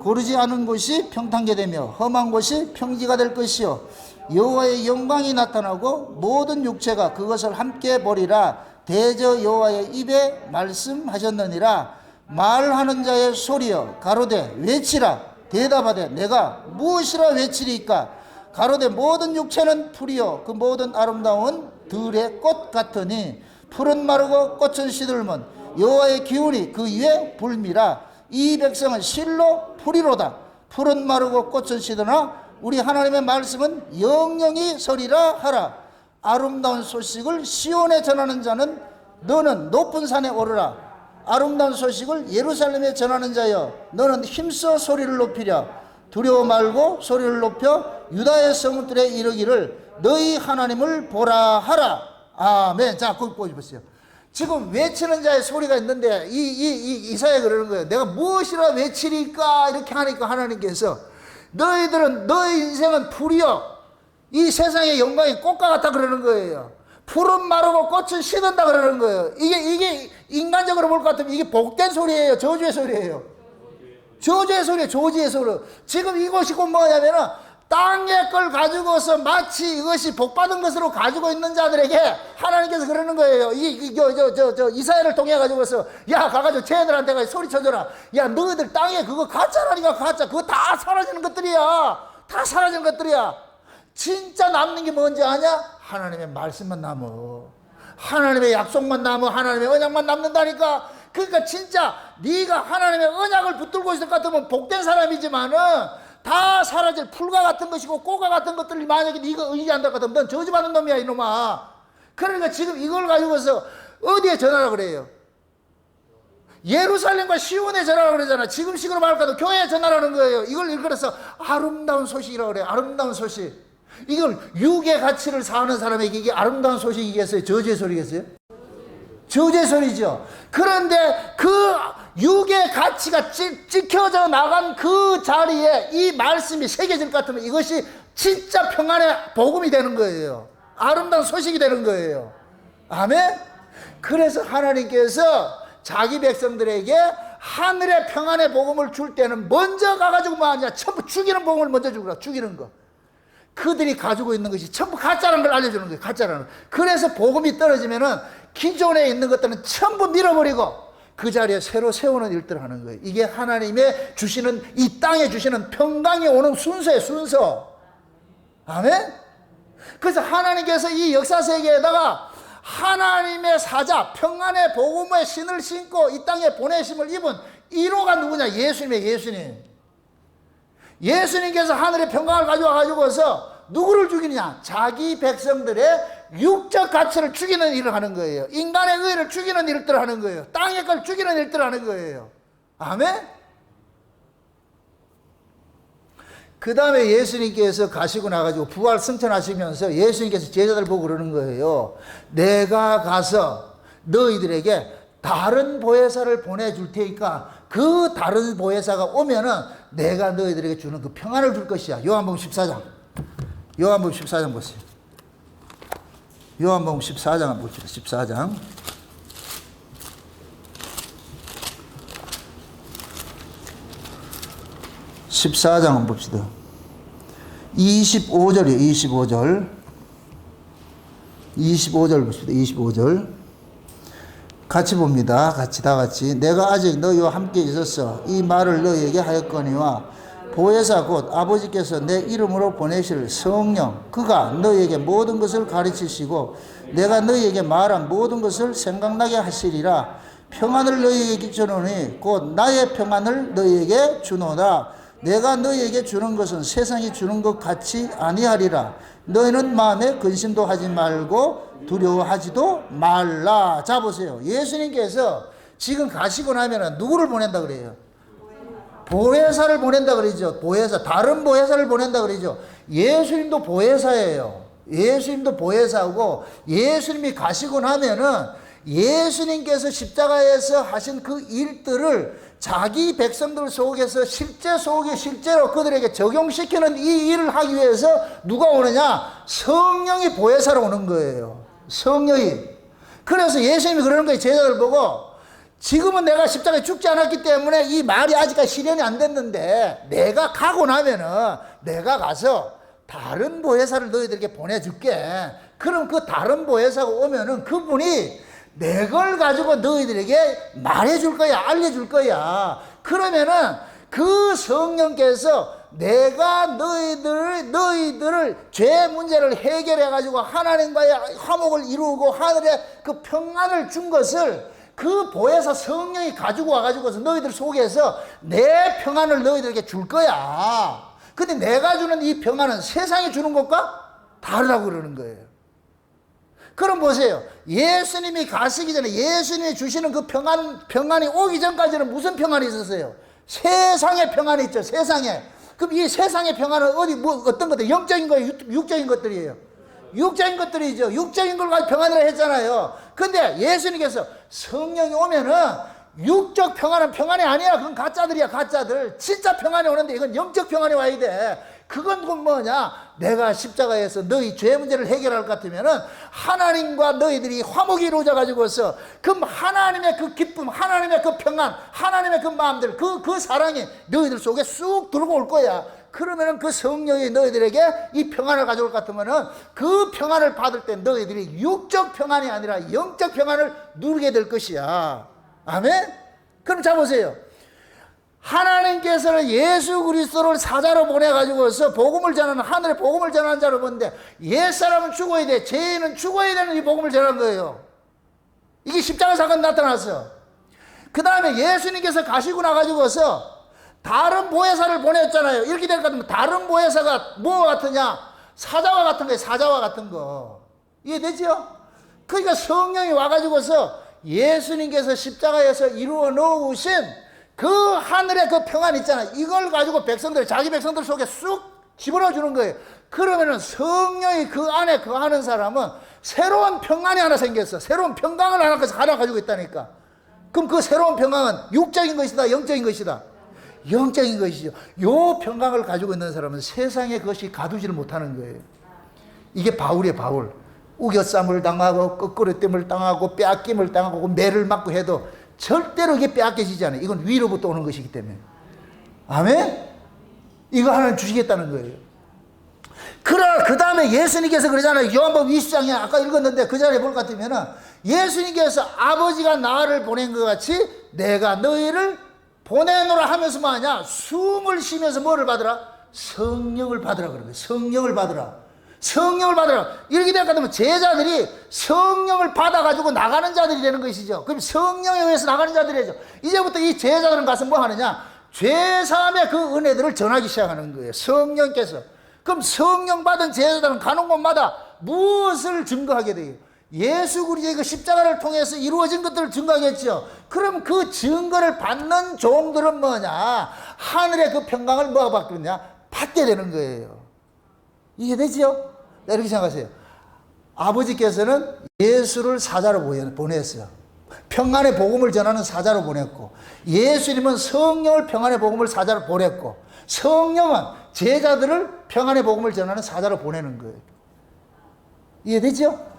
고르지 않은 곳이 평탄게 되며 험한 곳이 평지가 될 것이요 여호와의 영광이 나타나고 모든 육체가 그것을 함께 보리라. 대저 여호와의 입에 말씀하셨느니라. 말하는 자의 소리여, 가로되 외치라. 대답하되 내가 무엇이라 외치리이까? 가로되 모든 육체는 풀이요 그 모든 아름다운 들의 꽃 같으니 풀은 마르고 꽃은 시들면 여호와의 기운이 그 위에 불미라. 이 백성은 실로 풀이로다. 풀은 마르고 꽃은 시드나 우리 하나님의 말씀은 영영이 서리라 하라. 아름다운 소식을 시온에 전하는 자는 너는 높은 산에 오르라. 아름다운 소식을 예루살렘에 전하는 자여 너는 힘써 소리를 높이랴. 두려워 말고 소리를 높여 유다의 성읍들에 이르기를 너희 하나님을 보라 하라. 아멘. 자, 거기 보십시오. 지금 외치는 자의 소리가 있는데 이사야 그러는 거예요. 내가 무엇이라 외치리까? 이렇게 하니까 하나님께서 너희들은 너희 인생은 풀이요 이 세상의 영광이 꽃과 같다 그러는 거예요. 풀은 마르고 꽃은 시든다 그러는 거예요. 이게 인간적으로 볼 것 같으면 이게 복된 소리예요, 저주의 소리예요? 저주의 소리예요, 저주의 소리. 지금 이것이 곧 뭐냐면은 땅의 걸 가지고서 마치 이것이 복받은 것으로 가지고 있는 자들에게 하나님께서 그러는 거예요. 이사야를 통해 가지고서 야 가가지고 쟤들한테 가서 소리쳐줘라. 야 너희들 땅에 그거 가짜라니까. 가짜. 그거 다 사라지는 것들이야. 다 사라지는 것들이야. 진짜 남는 게 뭔지 아냐? 하나님의 말씀만 남어. 하나님의 약속만 남어. 하나님의 언약만 남는다니까. 그러니까 진짜 네가 하나님의 언약을 붙들고 있을 것 같으면 복된 사람이지만은 다 사라질 풀과 같은 것이고 꽃과 같은 것들이 만약에 네가 의지한다 같으면 넌 저주받은 놈이야 이놈아. 그러니까 지금 이걸 가지고서 어디에 전하라 그래요? 예루살렘과 시온에 전하라 그러잖아. 지금 식으로 말할까도 교회에 전하라는 거예요. 이걸 일컬어서 아름다운 소식이라고 그래요. 아름다운 소식. 이걸 육의 가치를 사는 사람에게 이게 아름다운 소식이겠어요? 저주의 소리겠어요? 저주의 소리죠. 그런데 그 육의 가치가 찍혀져 나간 그 자리에 이 말씀이 새겨질 것 같으면 이것이 진짜 평안의 복음이 되는 거예요. 아름다운 소식이 되는 거예요. 아멘? 그래서 하나님께서 자기 백성들에게 하늘의 평안의 복음을 줄 때는 먼저 가가지고 뭐 하냐? 전부 죽이는 복음을 먼저 주라. 죽이는 거. 그들이 가지고 있는 것이 전부 가짜라는 걸 알려주는 거예요. 가짜라는 걸. 그래서 복음이 떨어지면은 기존에 있는 것들은 전부 밀어버리고 그 자리에 새로 세우는 일들을 하는 거예요. 이게 하나님의 주시는, 이 땅에 주시는 평강이 오는 순서예요. 순서. 아멘? 그래서 하나님께서 이 역사 세계에다가 하나님의 사자, 평안의 복음의 신을 신고 이 땅에 보내심을 입은 1호가 누구냐? 예수님이에요. 예수님. 예수님께서 하늘의 평강을 가져와 가지고서 누구를 죽이느냐? 자기 백성들의 육적 가치를 죽이는 일을 하는 거예요. 인간의 의를 죽이는 일들을 하는 거예요. 땅의 걸 죽이는 일들을 하는 거예요. 아멘? 그 다음에 예수님께서 가시고 나가지고 부활 승천하시면서 예수님께서 제자들 보고 그러는 거예요. 내가 가서 너희들에게 다른 보혜사를 보내줄 테니까 그 다른 보혜사가 오면은 내가 너희들에게 주는 그 평안을 줄 것이야. 요한복음 14장. 요한복음 14장 보세요. 요한복음 14장 한번 봅시다. 14장. 14장 한번 봅시다. 25절이에요. 25절. 25절 봅시다. 25절. 같이 봅니다. 같이 다 같이. 내가 아직 너희와 함께 있었어. 이 말을 너희에게 하였거니와 보혜사 곧 아버지께서 내 이름으로 보내실 성령 그가 너희에게 모든 것을 가르치시고 내가 너희에게 말한 모든 것을 생각나게 하시리라. 평안을 너희에게 주노니 곧 나의 평안을 너희에게 주노라. 내가 너희에게 주는 것은 세상이 주는 것 같이 아니하리라. 너희는 마음에 근심도 하지 말고 두려워하지도 말라. 자 보세요. 예수님께서 지금 가시고 나면 누구를 보낸다 그래요? 보혜사를 보낸다 그러죠. 보혜사. 다른 보혜사를 보낸다 그러죠. 예수님도 보혜사예요. 예수님도 보혜사고 예수님이 가시고 나면은 예수님께서 십자가에서 하신 그 일들을 자기 백성들 속에서 실제로 그들에게 적용시키는 이 일을 하기 위해서 누가 오느냐? 성령이 보혜사로 오는 거예요. 성령이. 그래서 예수님이 그러는 거예요. 제자들 보고 지금은 내가 십자가에 죽지 않았기 때문에 이 말이 아직까지 실현이 안 됐는데 내가 가고 나면은 내가 가서 다른 보혜사를 너희들에게 보내줄게. 그럼 그 다른 보혜사가 오면은 그분이 내 걸 가지고 너희들에게 말해줄 거야. 알려줄 거야. 그러면은 그 성령께서 내가 너희들을 죄 문제를 해결해 가지고 하나님과의 화목을 이루고 하늘의 그 평안을 준 것을 그 보혜사 성령이 가지고 와가지고서 너희들 속에서 내 평안을 너희들에게 줄 거야. 근데 내가 주는 이 평안은 세상이 주는 것과 다르다고 그러는 거예요. 그럼 보세요. 예수님이 가시기 전에 예수님이 주시는 그 평안이 오기 전까지는 무슨 평안이 있었어요? 세상의 평안이 있죠. 세상에. 그럼 이 세상의 평안은 어떤 것들? 영적인 거예요? 육적인 것들이에요? 육적인 것들이죠. 육적인 걸 가지고 평안이라 했잖아요. 근데 예수님께서 성령이 오면은 육적 평안은 평안이 아니야. 그건 가짜들이야. 가짜들. 진짜 평안이 오는데 이건 영적 평안이 와야 돼. 그건 뭐냐? 내가 십자가에서 너희 죄 문제를 해결할 것 같으면은 하나님과 너희들이 화목이 이루어져 가지고서 그럼 하나님의 그 기쁨, 하나님의 그 평안, 하나님의 그 마음들, 그 사랑이 너희들 속에 쑥 들어올 거야. 그러면은 그 성령이 너희들에게 이 평안을 가져올 것 같으면은 그 평안을 받을 때 너희들이 육적 평안이 아니라 영적 평안을 누리게 될 것이야. 아멘? 그럼 자 보세요. 하나님께서는 예수 그리스도를 사자로 보내가지고서 복음을 전하는, 하늘의 복음을 전하는 자로 보는데 옛사람은 죽어야 돼. 죄인은 죽어야 되는 이 복음을 전하는 거예요. 이게 십자가 사건 나타났어. 그 다음에 예수님께서 가시고 나가지고서 다른 보혜사를 보냈잖아요. 이렇게 될 것 같으면 다른 보혜사가 뭐와 같으냐? 사자와 같은 거예요. 사자와 같은 거. 이해되죠? 그러니까 성령이 와가지고서 예수님께서 십자가에서 이루어 놓으신 그 하늘의 그 평안 있잖아요. 이걸 가지고 자기 백성들 속에 쑥 집어넣어 주는 거예요. 그러면은 성령이 그 안에 거하는 사람은 새로운 평안이 하나 생겼어. 새로운 평강을 하나 가지고 있다니까. 그럼 그 새로운 평강은 육적인 것이다, 영적인 것이다? 영적인 것이죠. 요 평강을 가지고 있는 사람은 세상에 그것이 가두지를 못하는 거예요. 이게 바울이에요. 바울. 우겨쌈을 당하고 거꾸로됨을 당하고 빼앗김을 당하고 매를 맞고 해도 절대로 이게 빼앗겨지지 않아요. 이건 위로부터 오는 것이기 때문에. 아멘? 이거 하나님 주시겠다는 거예요. 그러나 그 다음에 예수님께서 그러잖아요. 요한복음 20장에 아까 읽었는데 그 자리에 볼 것 같으면은 예수님께서 아버지가 나를 보낸 것 같이 내가 너희를 보내노라 하면서 뭐하냐? 숨을 쉬면서 뭐를 받으라? 성령을 받으라 그런 거예요. 성령을 받으라. 성령을 받으라. 이렇게 될 것 같으면 제자들이 성령을 받아가지고 나가는 자들이 되는 것이죠. 그럼 성령에 의해서 나가는 자들이죠. 이제부터 이 제자들은 가서 뭐 하느냐? 죄사함의 그 은혜들을 전하기 시작하는 거예요. 성령께서. 그럼 성령 받은 제자들은 가는 곳마다 무엇을 증거하게 돼요? 예수 그리스도의 그 십자가를 통해서 이루어진 것들을 증거하겠죠. 그럼 그 증거를 받는 종들은 뭐냐? 하늘의 그 평강을 뭐가 받겠냐? 받게 되는 거예요. 이해되죠? 이렇게 생각하세요. 아버지께서는 예수를 사자로 보냈어요. 평안의 복음을 전하는 사자로 보냈고, 예수님은 성령을 평안의 복음을 사자로 보냈고, 성령은 제자들을 평안의 복음을 전하는 사자로 보내는 거예요. 이해되죠?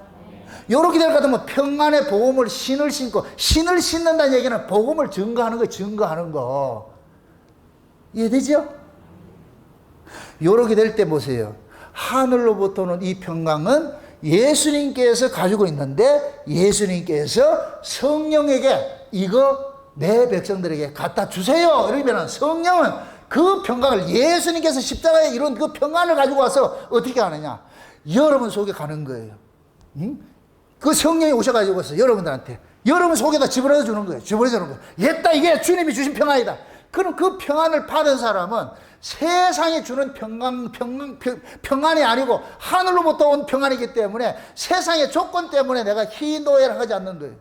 이렇게 될 것 같으면 평안의 복음을 신을 신고, 신을 신는다는 얘기는 복음을 증거하는 거, 증거하는 거. 이해되죠? 이렇게 될 때 보세요. 하늘로부터는 이 평강은 예수님께서 가지고 있는데, 예수님께서 성령에게 이거 내 백성들에게 갖다 주세요. 이러면 성령은 그 평강을, 예수님께서 십자가에 이룬 그 평안을 가지고 와서 어떻게 하느냐? 여러분 속에 가는 거예요. 응? 그 성령이 오셔가지고서 여러분들한테, 여러분 속에다 집어넣어 주는 거예요. 집어넣어 주는 거예요. 옛다, 이게 주님이 주신 평안이다. 그럼 그 평안을 받은 사람은 세상이 주는 평안이 아니고 하늘로부터 온 평안이기 때문에 세상의 조건 때문에 내가 희노애를 하지 않는 거예요.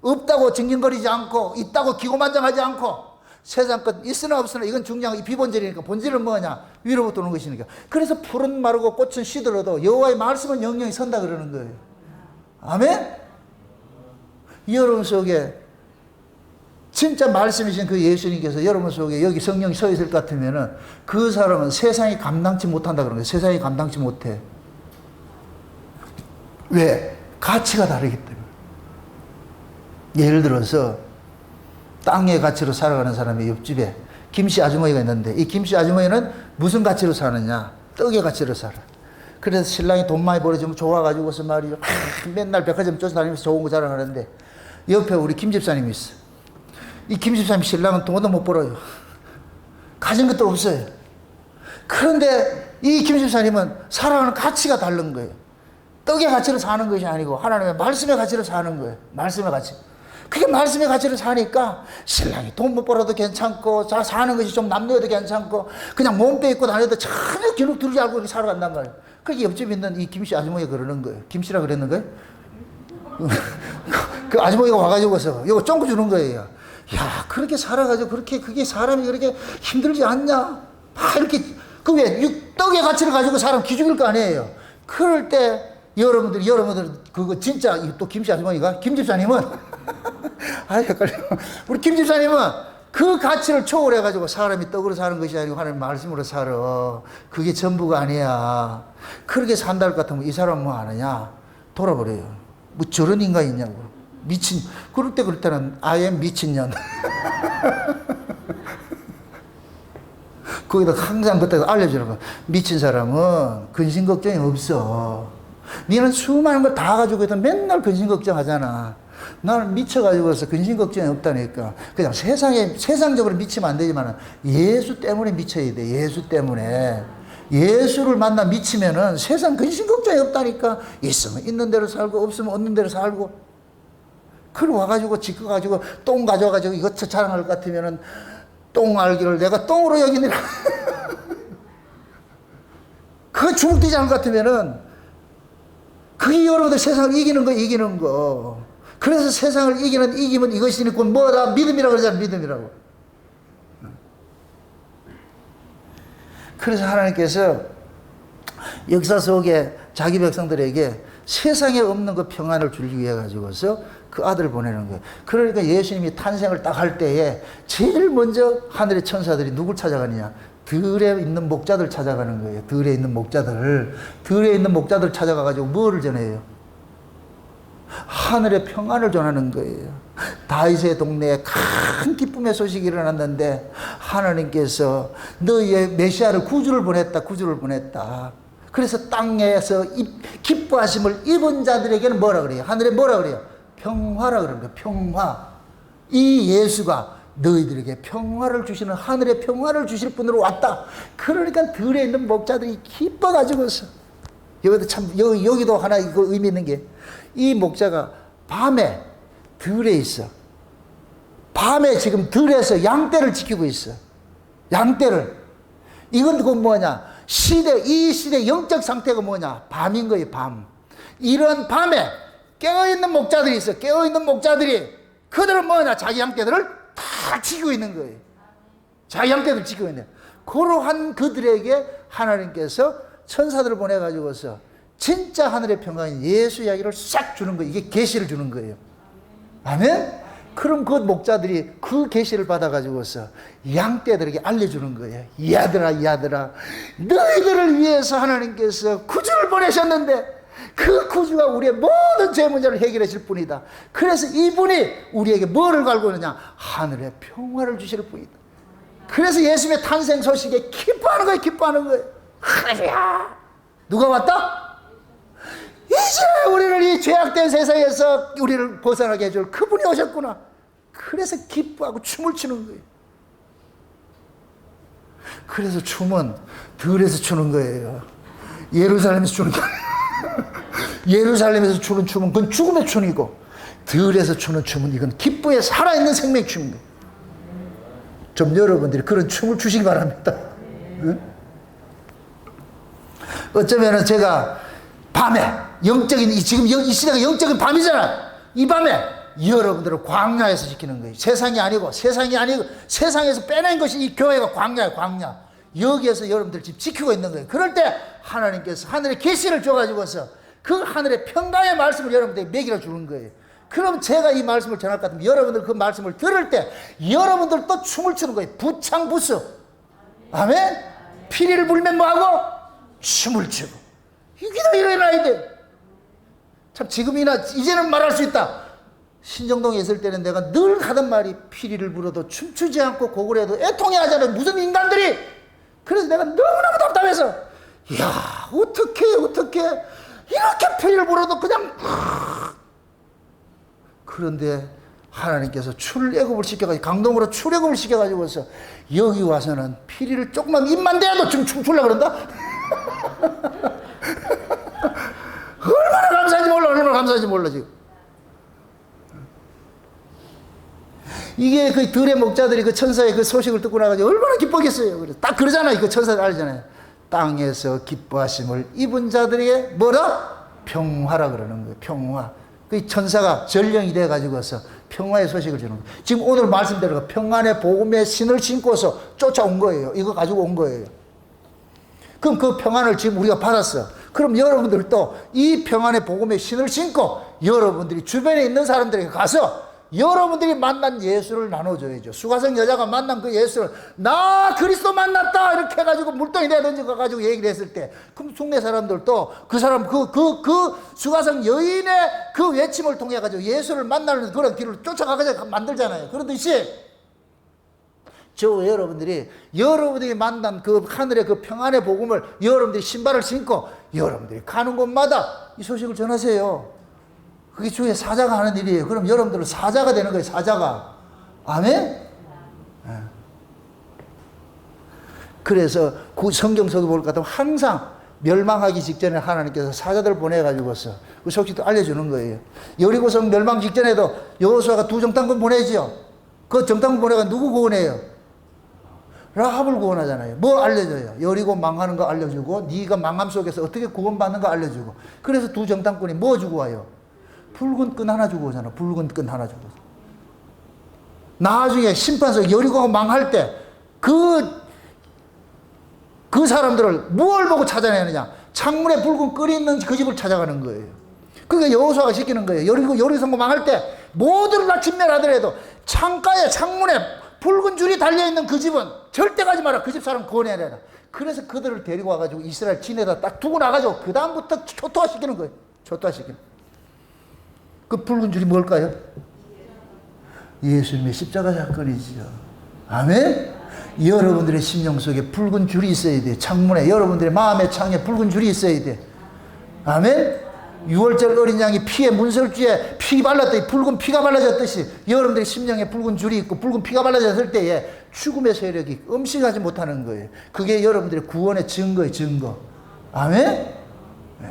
없다고 징징거리지 않고, 있다고 기고만장하지 않고, 세상 것 있으나 없으나 이건 중요한 비본질이니까, 본질은 뭐냐? 위로부터 오는 것이니까. 그래서 풀은 마르고 꽃은 시들어도 여호와의 말씀은 영영이 선다 그러는 거예요. 아멘? 여러분 속에 진짜 말씀이신 그 예수님께서 여러분 속에 여기 성령이 서 있을 것 같으면은 그 사람은 세상이 감당치 못한다 그런 거예요. 세상이 감당치 못해. 왜? 가치가 다르기 때문에. 예를 들어서 땅의 가치로 살아가는 사람이 옆집에 김씨 아주머니가 있는데, 이 김씨 아주머니는 무슨 가치로 사느냐? 떡의 가치로 살아. 그래서 신랑이 돈 많이 벌어주면 좋아가지고서 말이죠. 맨날 백화점 쫓아다니면서 좋은 거 자랑하는데, 옆에 우리 김 집사님이 있어. 이 김 집사님 신랑은 돈도 못 벌어요. 가진 것도 없어요. 그런데 이 김 집사님은 살아가는 가치가 다른 거예요. 떡의 가치로 사는 것이 아니고 하나님의 말씀의 가치로 사는 거예요. 말씀의 가치. 그게 말씀의 가치로 사니까 신랑이 돈 못 벌어도 괜찮고, 사는 것이 좀 남녀도 괜찮고, 그냥 몸빼 입고 다녀도 전혀 기록 들지 않고 이렇게 살아간단 말이에요. 그게 옆집에 있는 이 김씨 아주머니가 그러는 거예요. 김씨라 그랬는 거예요? 그 아주머니가 와가지고서 이거 쫑고 주는 거예요. 야, 그렇게 살아가지고 그게 사람이 그렇게 힘들지 않냐? 막 이렇게, 떡의 가치를 가지고 사람 기죽일 거 아니에요. 그럴 때 여러분들 그거 진짜 또 김씨 아주머니가, 김 집사님은 아, 헷갈려. 우리 김 집사님은 그 가치를 초월해가지고 사람이 떡으로 사는 것이 아니고 하나님 말씀으로 살아. 그게 전부가 아니야. 그렇게 산다 할 것 같으면 이 사람은 뭐 하느냐? 돌아버려요. 뭐 저런 인간이 있냐고. 미친. 그럴 때는 I am 미친년. 거기다 항상 그때 알려주는 거. 미친 사람은 근심 걱정이 없어. 니는 수많은 걸 다 가지고 있다 맨날 근심 걱정하잖아. 나는 미쳐가지고서 근심 걱정이 없다니까. 그냥 세상적으로 미치면 안 되지만 예수 때문에 미쳐야 돼. 예수 때문에. 예수를 만나 미치면은 세상 근심 걱정이 없다니까. 있으면 있는 대로 살고, 없으면 없는 대로 살고. 그걸 와가지고 지켜가지고 똥 가져가지고 이것저 자랑할 것 같으면은 똥 알기를 내가 똥으로 여기니라. 그거 주눅들지 않을 것 같으면은 그게 여러분들 세상을 이기는 거. 그래서 세상을 이기면 이것이 곧 뭐다? 믿음이라고 그러잖아, 믿음이라고. 그래서 하나님께서 역사 속에 자기 백성들에게 세상에 없는 그 평안을 주기 위해 가지고서 그 아들을 보내는 거예요. 그러니까 예수님이 탄생을 딱 할 때에 제일 먼저 하늘의 천사들이 누굴 찾아가느냐? 들에 있는 목자들 찾아가는 거예요. 들에 있는 목자들 찾아가가지고 뭐를 전해요? 하늘의 평안을 전하는 거예요. 다윗의 동네에 큰 기쁨의 소식이 일어났는데 하나님께서 너희의 메시아를 구주를 보냈다. 그래서 땅에서 기뻐하심을 입은 자들에게는 뭐라 그래요? 하늘에 뭐라 그래요? 평화라 그러는 거예요. 평화. 이 예수가 너희들에게 평화를 주시는, 하늘의 평화를 주실 분으로 왔다. 그러니까 들에 있는 목자들이 기뻐가지고서, 여기도 참, 여기도 하나 이거 의미 있는 게, 이 목자가 밤에 들에 있어. 밤에 지금 들에서 양떼를 지키고 있어. 양떼를. 이건 그 뭐냐? 이 시대 영적 상태가 뭐냐? 밤인 거예요, 밤. 이런 밤에 깨어있는 목자들이 있어. 깨어있는 목자들이, 그들은 뭐냐? 자기 양떼들을 다 지키고 있는 거예요. 자기 양떼들 지키고 있는. 그러한 그들에게 하나님께서 천사들을 보내가지고서 진짜 하늘의 평강인 예수 이야기를 싹 주는 거예요. 이게 계시를 주는 거예요. 아멘? 그럼 그 목자들이 그 계시를 받아가지고서 양떼들에게 알려주는 거예요. 이 아들아, 너희들을 위해서 하나님께서 구주를 보내셨는데 그 구주가 우리의 모든 죄 문제를 해결해 줄 뿐이다. 그래서 이분이 우리에게 뭐를 갈고 있느냐? 하늘의 평화를 주실 뿐이다. 그래서 예수님의 탄생 소식에 기뻐하는 거예요. 기뻐하는 거예요. 할렐루야. 누가 왔다? 이제 우리를 이 죄악된 세상에서 우리를 벗어나게 해줄 그분이 오셨구나. 그래서 기뻐하고 춤을 추는 거예요. 그래서 춤은 들에서 추는 거예요. 예루살렘에서 추는 거예요. 예루살렘에서 추는 춤은 그건 죽음의 춤이고, 들에서 추는 춤은 이건 기쁨에 살아있는 생명의 춤입니다. 좀 여러분들이 그런 춤을 추시기 바랍니다. 응? 어쩌면은 제가 밤에 영적인, 지금 이 시대가 영적인 밤이잖아. 이 밤에 여러분들을 광야에서 지키는 거예요. 세상이 아니고 세상에서 빼낸 것이 이 교회가 광야예요. 광야. 여기에서 여러분들 지금 지키고 있는 거예요. 그럴 때 하나님께서 하늘의 계시를 줘가지고서 그 하늘의 평강의 말씀을 여러분들에게 먹이려 주는 거예요. 그럼 제가 이 말씀을 전할 것 같으면 여러분들 그 말씀을 들을 때 여러분들도 춤을 추는 거예요. 부창부수. 아멘? 피리를 불면 뭐하고? 춤을 추고. 이게 다 일어나야 돼. 참 지금이나 이제는 말할 수 있다. 신정동에 있을 때는 내가 늘 하던 말이, 피리를 불어도 춤추지 않고 곡을 해도 애통해 하잖아요. 무슨 인간들이. 그래서 내가 너무너무 답답해서, 이야 어떻게 이렇게 피리를 불어도 그냥. 그런데 하나님께서 출애굽을 시켜가지고, 강동으로 출애굽을 시켜가지고서 여기 와서는 피리를 조금만 입만 대도 춤추려고 그런다. 얼마나 감사한지 몰라 지금. 이게 그 들의 목자들이 그 천사의 그 소식을 듣고 나가지고 얼마나 기뻤겠어요. 그래서 딱 그러잖아요. 그 천사들 알잖아요. 땅에서 기뻐하심을 입은 자들에게 뭐라? 평화라 그러는 거예요. 평화. 그 천사가 전령이 돼가지고서 평화의 소식을 주는 거예요. 지금 오늘 말씀대로 평안의 복음의 신을 신고서 쫓아온 거예요. 이거 가지고 온 거예요. 그럼 그 평안을 지금 우리가 받았어. 그럼 여러분들도 이 평안의 복음의 신을 신고 여러분들이 주변에 있는 사람들에게 가서 여러분들이 만난 예수를 나눠줘야죠. 수가성 여자가 만난 그 예수를, 나 그리스도 만났다 이렇게 해가지고 물동이 내던져가지고 얘기를 했을 때, 그럼 숙내 사람들도 그 사람 그 수가성 여인의 그 외침을 통해 가지고 예수를 만나는 그런 길을 쫓아가서 만들잖아요. 그러듯이 여러분들이 만난 그 하늘의 그 평안의 복음을 여러분들이 신발을 신고 여러분들이 가는 곳마다 이 소식을 전하세요. 그게 주의 사자가 하는 일이에요. 그럼 여러분들은 사자가 되는 거예요. 사자가. 아멘? 그래서 그 성경 속에 볼 것 같으면 항상 멸망하기 직전에 하나님께서 사자들을 보내가지고서 그 소식도 알려주는 거예요. 여리고성 멸망 직전에도 여호수아가 두 정탐꾼 보내지요. 그 정탐꾼 보내가 누구 구원해요? 라합을 구원하잖아요. 뭐 알려줘요? 여리고 망하는 거 알려주고, 네가 망함 속에서 어떻게 구원받는 거 알려주고. 그래서 두 정탐꾼이 뭐 주고 와요? 붉은 끈 하나 주고 오잖아. 붉은 끈 하나 주고. 나중에 심판서 여리고가 망할 때 그 사람들을 무엇을 보고 찾아내느냐? 창문에 붉은 끈이 있는 그 집을 찾아가는 거예요. 그러니까 여호수아가 시키는 거예요. 여리고 망할 때 모두를 다 진멸하더라도 창가에 창문에 붉은 줄이 달려있는 그 집은 절대 가지 마라. 그 집 사람 구원해내라. 그래서 그들을 데리고 와가지고 이스라엘 진에다 딱 두고 나가지고 그 다음부터 초토화시키는 거예요. 초토화시키는. 그 붉은 줄이 뭘까요? 예수님의 십자가 사건이지요. 아멘? 여러분들의 심령 속에 붉은 줄이 있어야 돼. 창문에, 여러분들의 마음의 창에 붉은 줄이 있어야 돼. 아멘? 6월절 어린 양이 피에 문설주에 피 발랐더니 붉은 피가 발라졌듯이 여러분들의 심령에 붉은 줄이 있고 붉은 피가 발라졌을 때에 죽음의 세력이 음식하지 못하는 거예요. 그게 여러분들의 구원의 증거예요. 증거. 아멘? 네.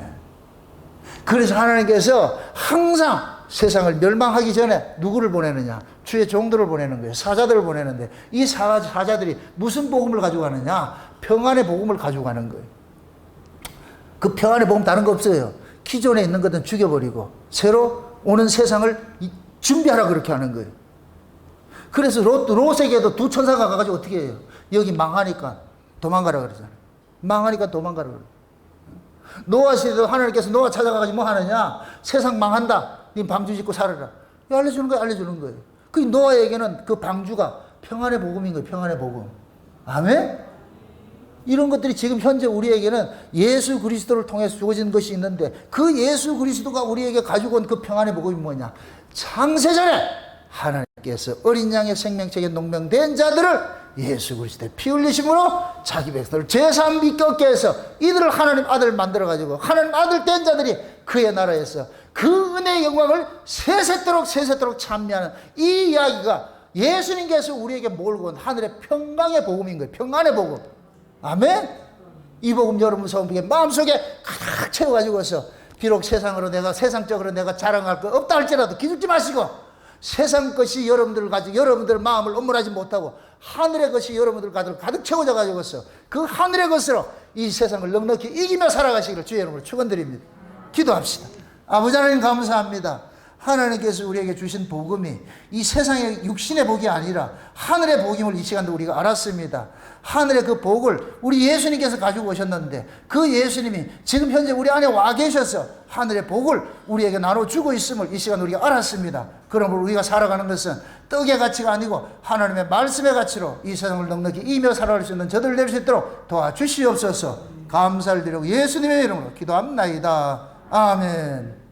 그래서 하나님께서 항상 세상을 멸망하기 전에 누구를 보내느냐? 주의 종들을 보내는 거예요. 사자들을 보내는데 이 사자들이 무슨 복음을 가지고 가느냐? 평안의 복음을 가지고 가는 거예요. 그 평안의 복음 다른 거 없어요. 기존에 있는 것은 죽여버리고 새로 오는 세상을 준비하라 그렇게 하는 거예요. 그래서 롯에게도 두 천사가 가가지고 어떻게 해요? 여기 망하니까 도망가라 그러잖아요. 망하니까 도망가라 그래요. 노아 시대도 하나님께서 노아 찾아가가지고 뭐 하느냐? 세상 망한다. 네 방주 짓고 살아라. 알려주는 거예요. 알려주는 거예요. 그 노아에게는 그 방주가 평안의 복음인 거예요. 평안의 복음. 아멘? 이런 것들이 지금 현재 우리에게는 예수 그리스도를 통해서 주어진 것이 있는데 그 예수 그리스도가 우리에게 가지고 온 그 평안의 복음이 뭐냐? 창세전에 하나님께서 어린 양의 생명책에 농명된 자들을 예수 그리스도의 피 흘리심으로 자기 백성을 제사함 믿게 얻게 해서 이들을 하나님 아들 만들어가지고 하나님 아들 된 자들이 그의 나라에서 그 은혜의 영광을 세세토록 찬미하는 이 이야기가 예수님께서 우리에게 몰고 온 하늘의 평강의 복음인 거예요. 평안의 복음. 아멘? 이 복음 여러분 마음속에 가득 채워가지고서 비록 세상적으로 내가 자랑할 거 없다 할지라도 기죽지 마시고 세상 것이 여러분들을 가지고 여러분들 마음을 엄물하지 못하고 하늘의 것이 여러분들 가득 채워져 가지고서 그 하늘의 것으로 이 세상을 넉넉히 이기며 살아가시기를 주의 이름으로 축원드립니다. 기도합시다. 아버지 하나님 감사합니다. 하나님께서 우리에게 주신 복음이 이 세상의 육신의 복이 아니라 하늘의 복임을 이 시간도 우리가 알았습니다. 하늘의 그 복을 우리 예수님께서 가지고 오셨는데 그 예수님이 지금 현재 우리 안에 와 계셔서 하늘의 복을 우리에게 나눠주고 있음을 이 시간 우리가 알았습니다. 그러므로 우리가 살아가는 것은 떡의 가치가 아니고 하나님의 말씀의 가치로 이 세상을 넉넉히 이며 살아갈 수 있는 저들을 낼 수 있도록 도와주시옵소서. 감사를 드리고 예수님의 이름으로 기도합나이다. 아멘.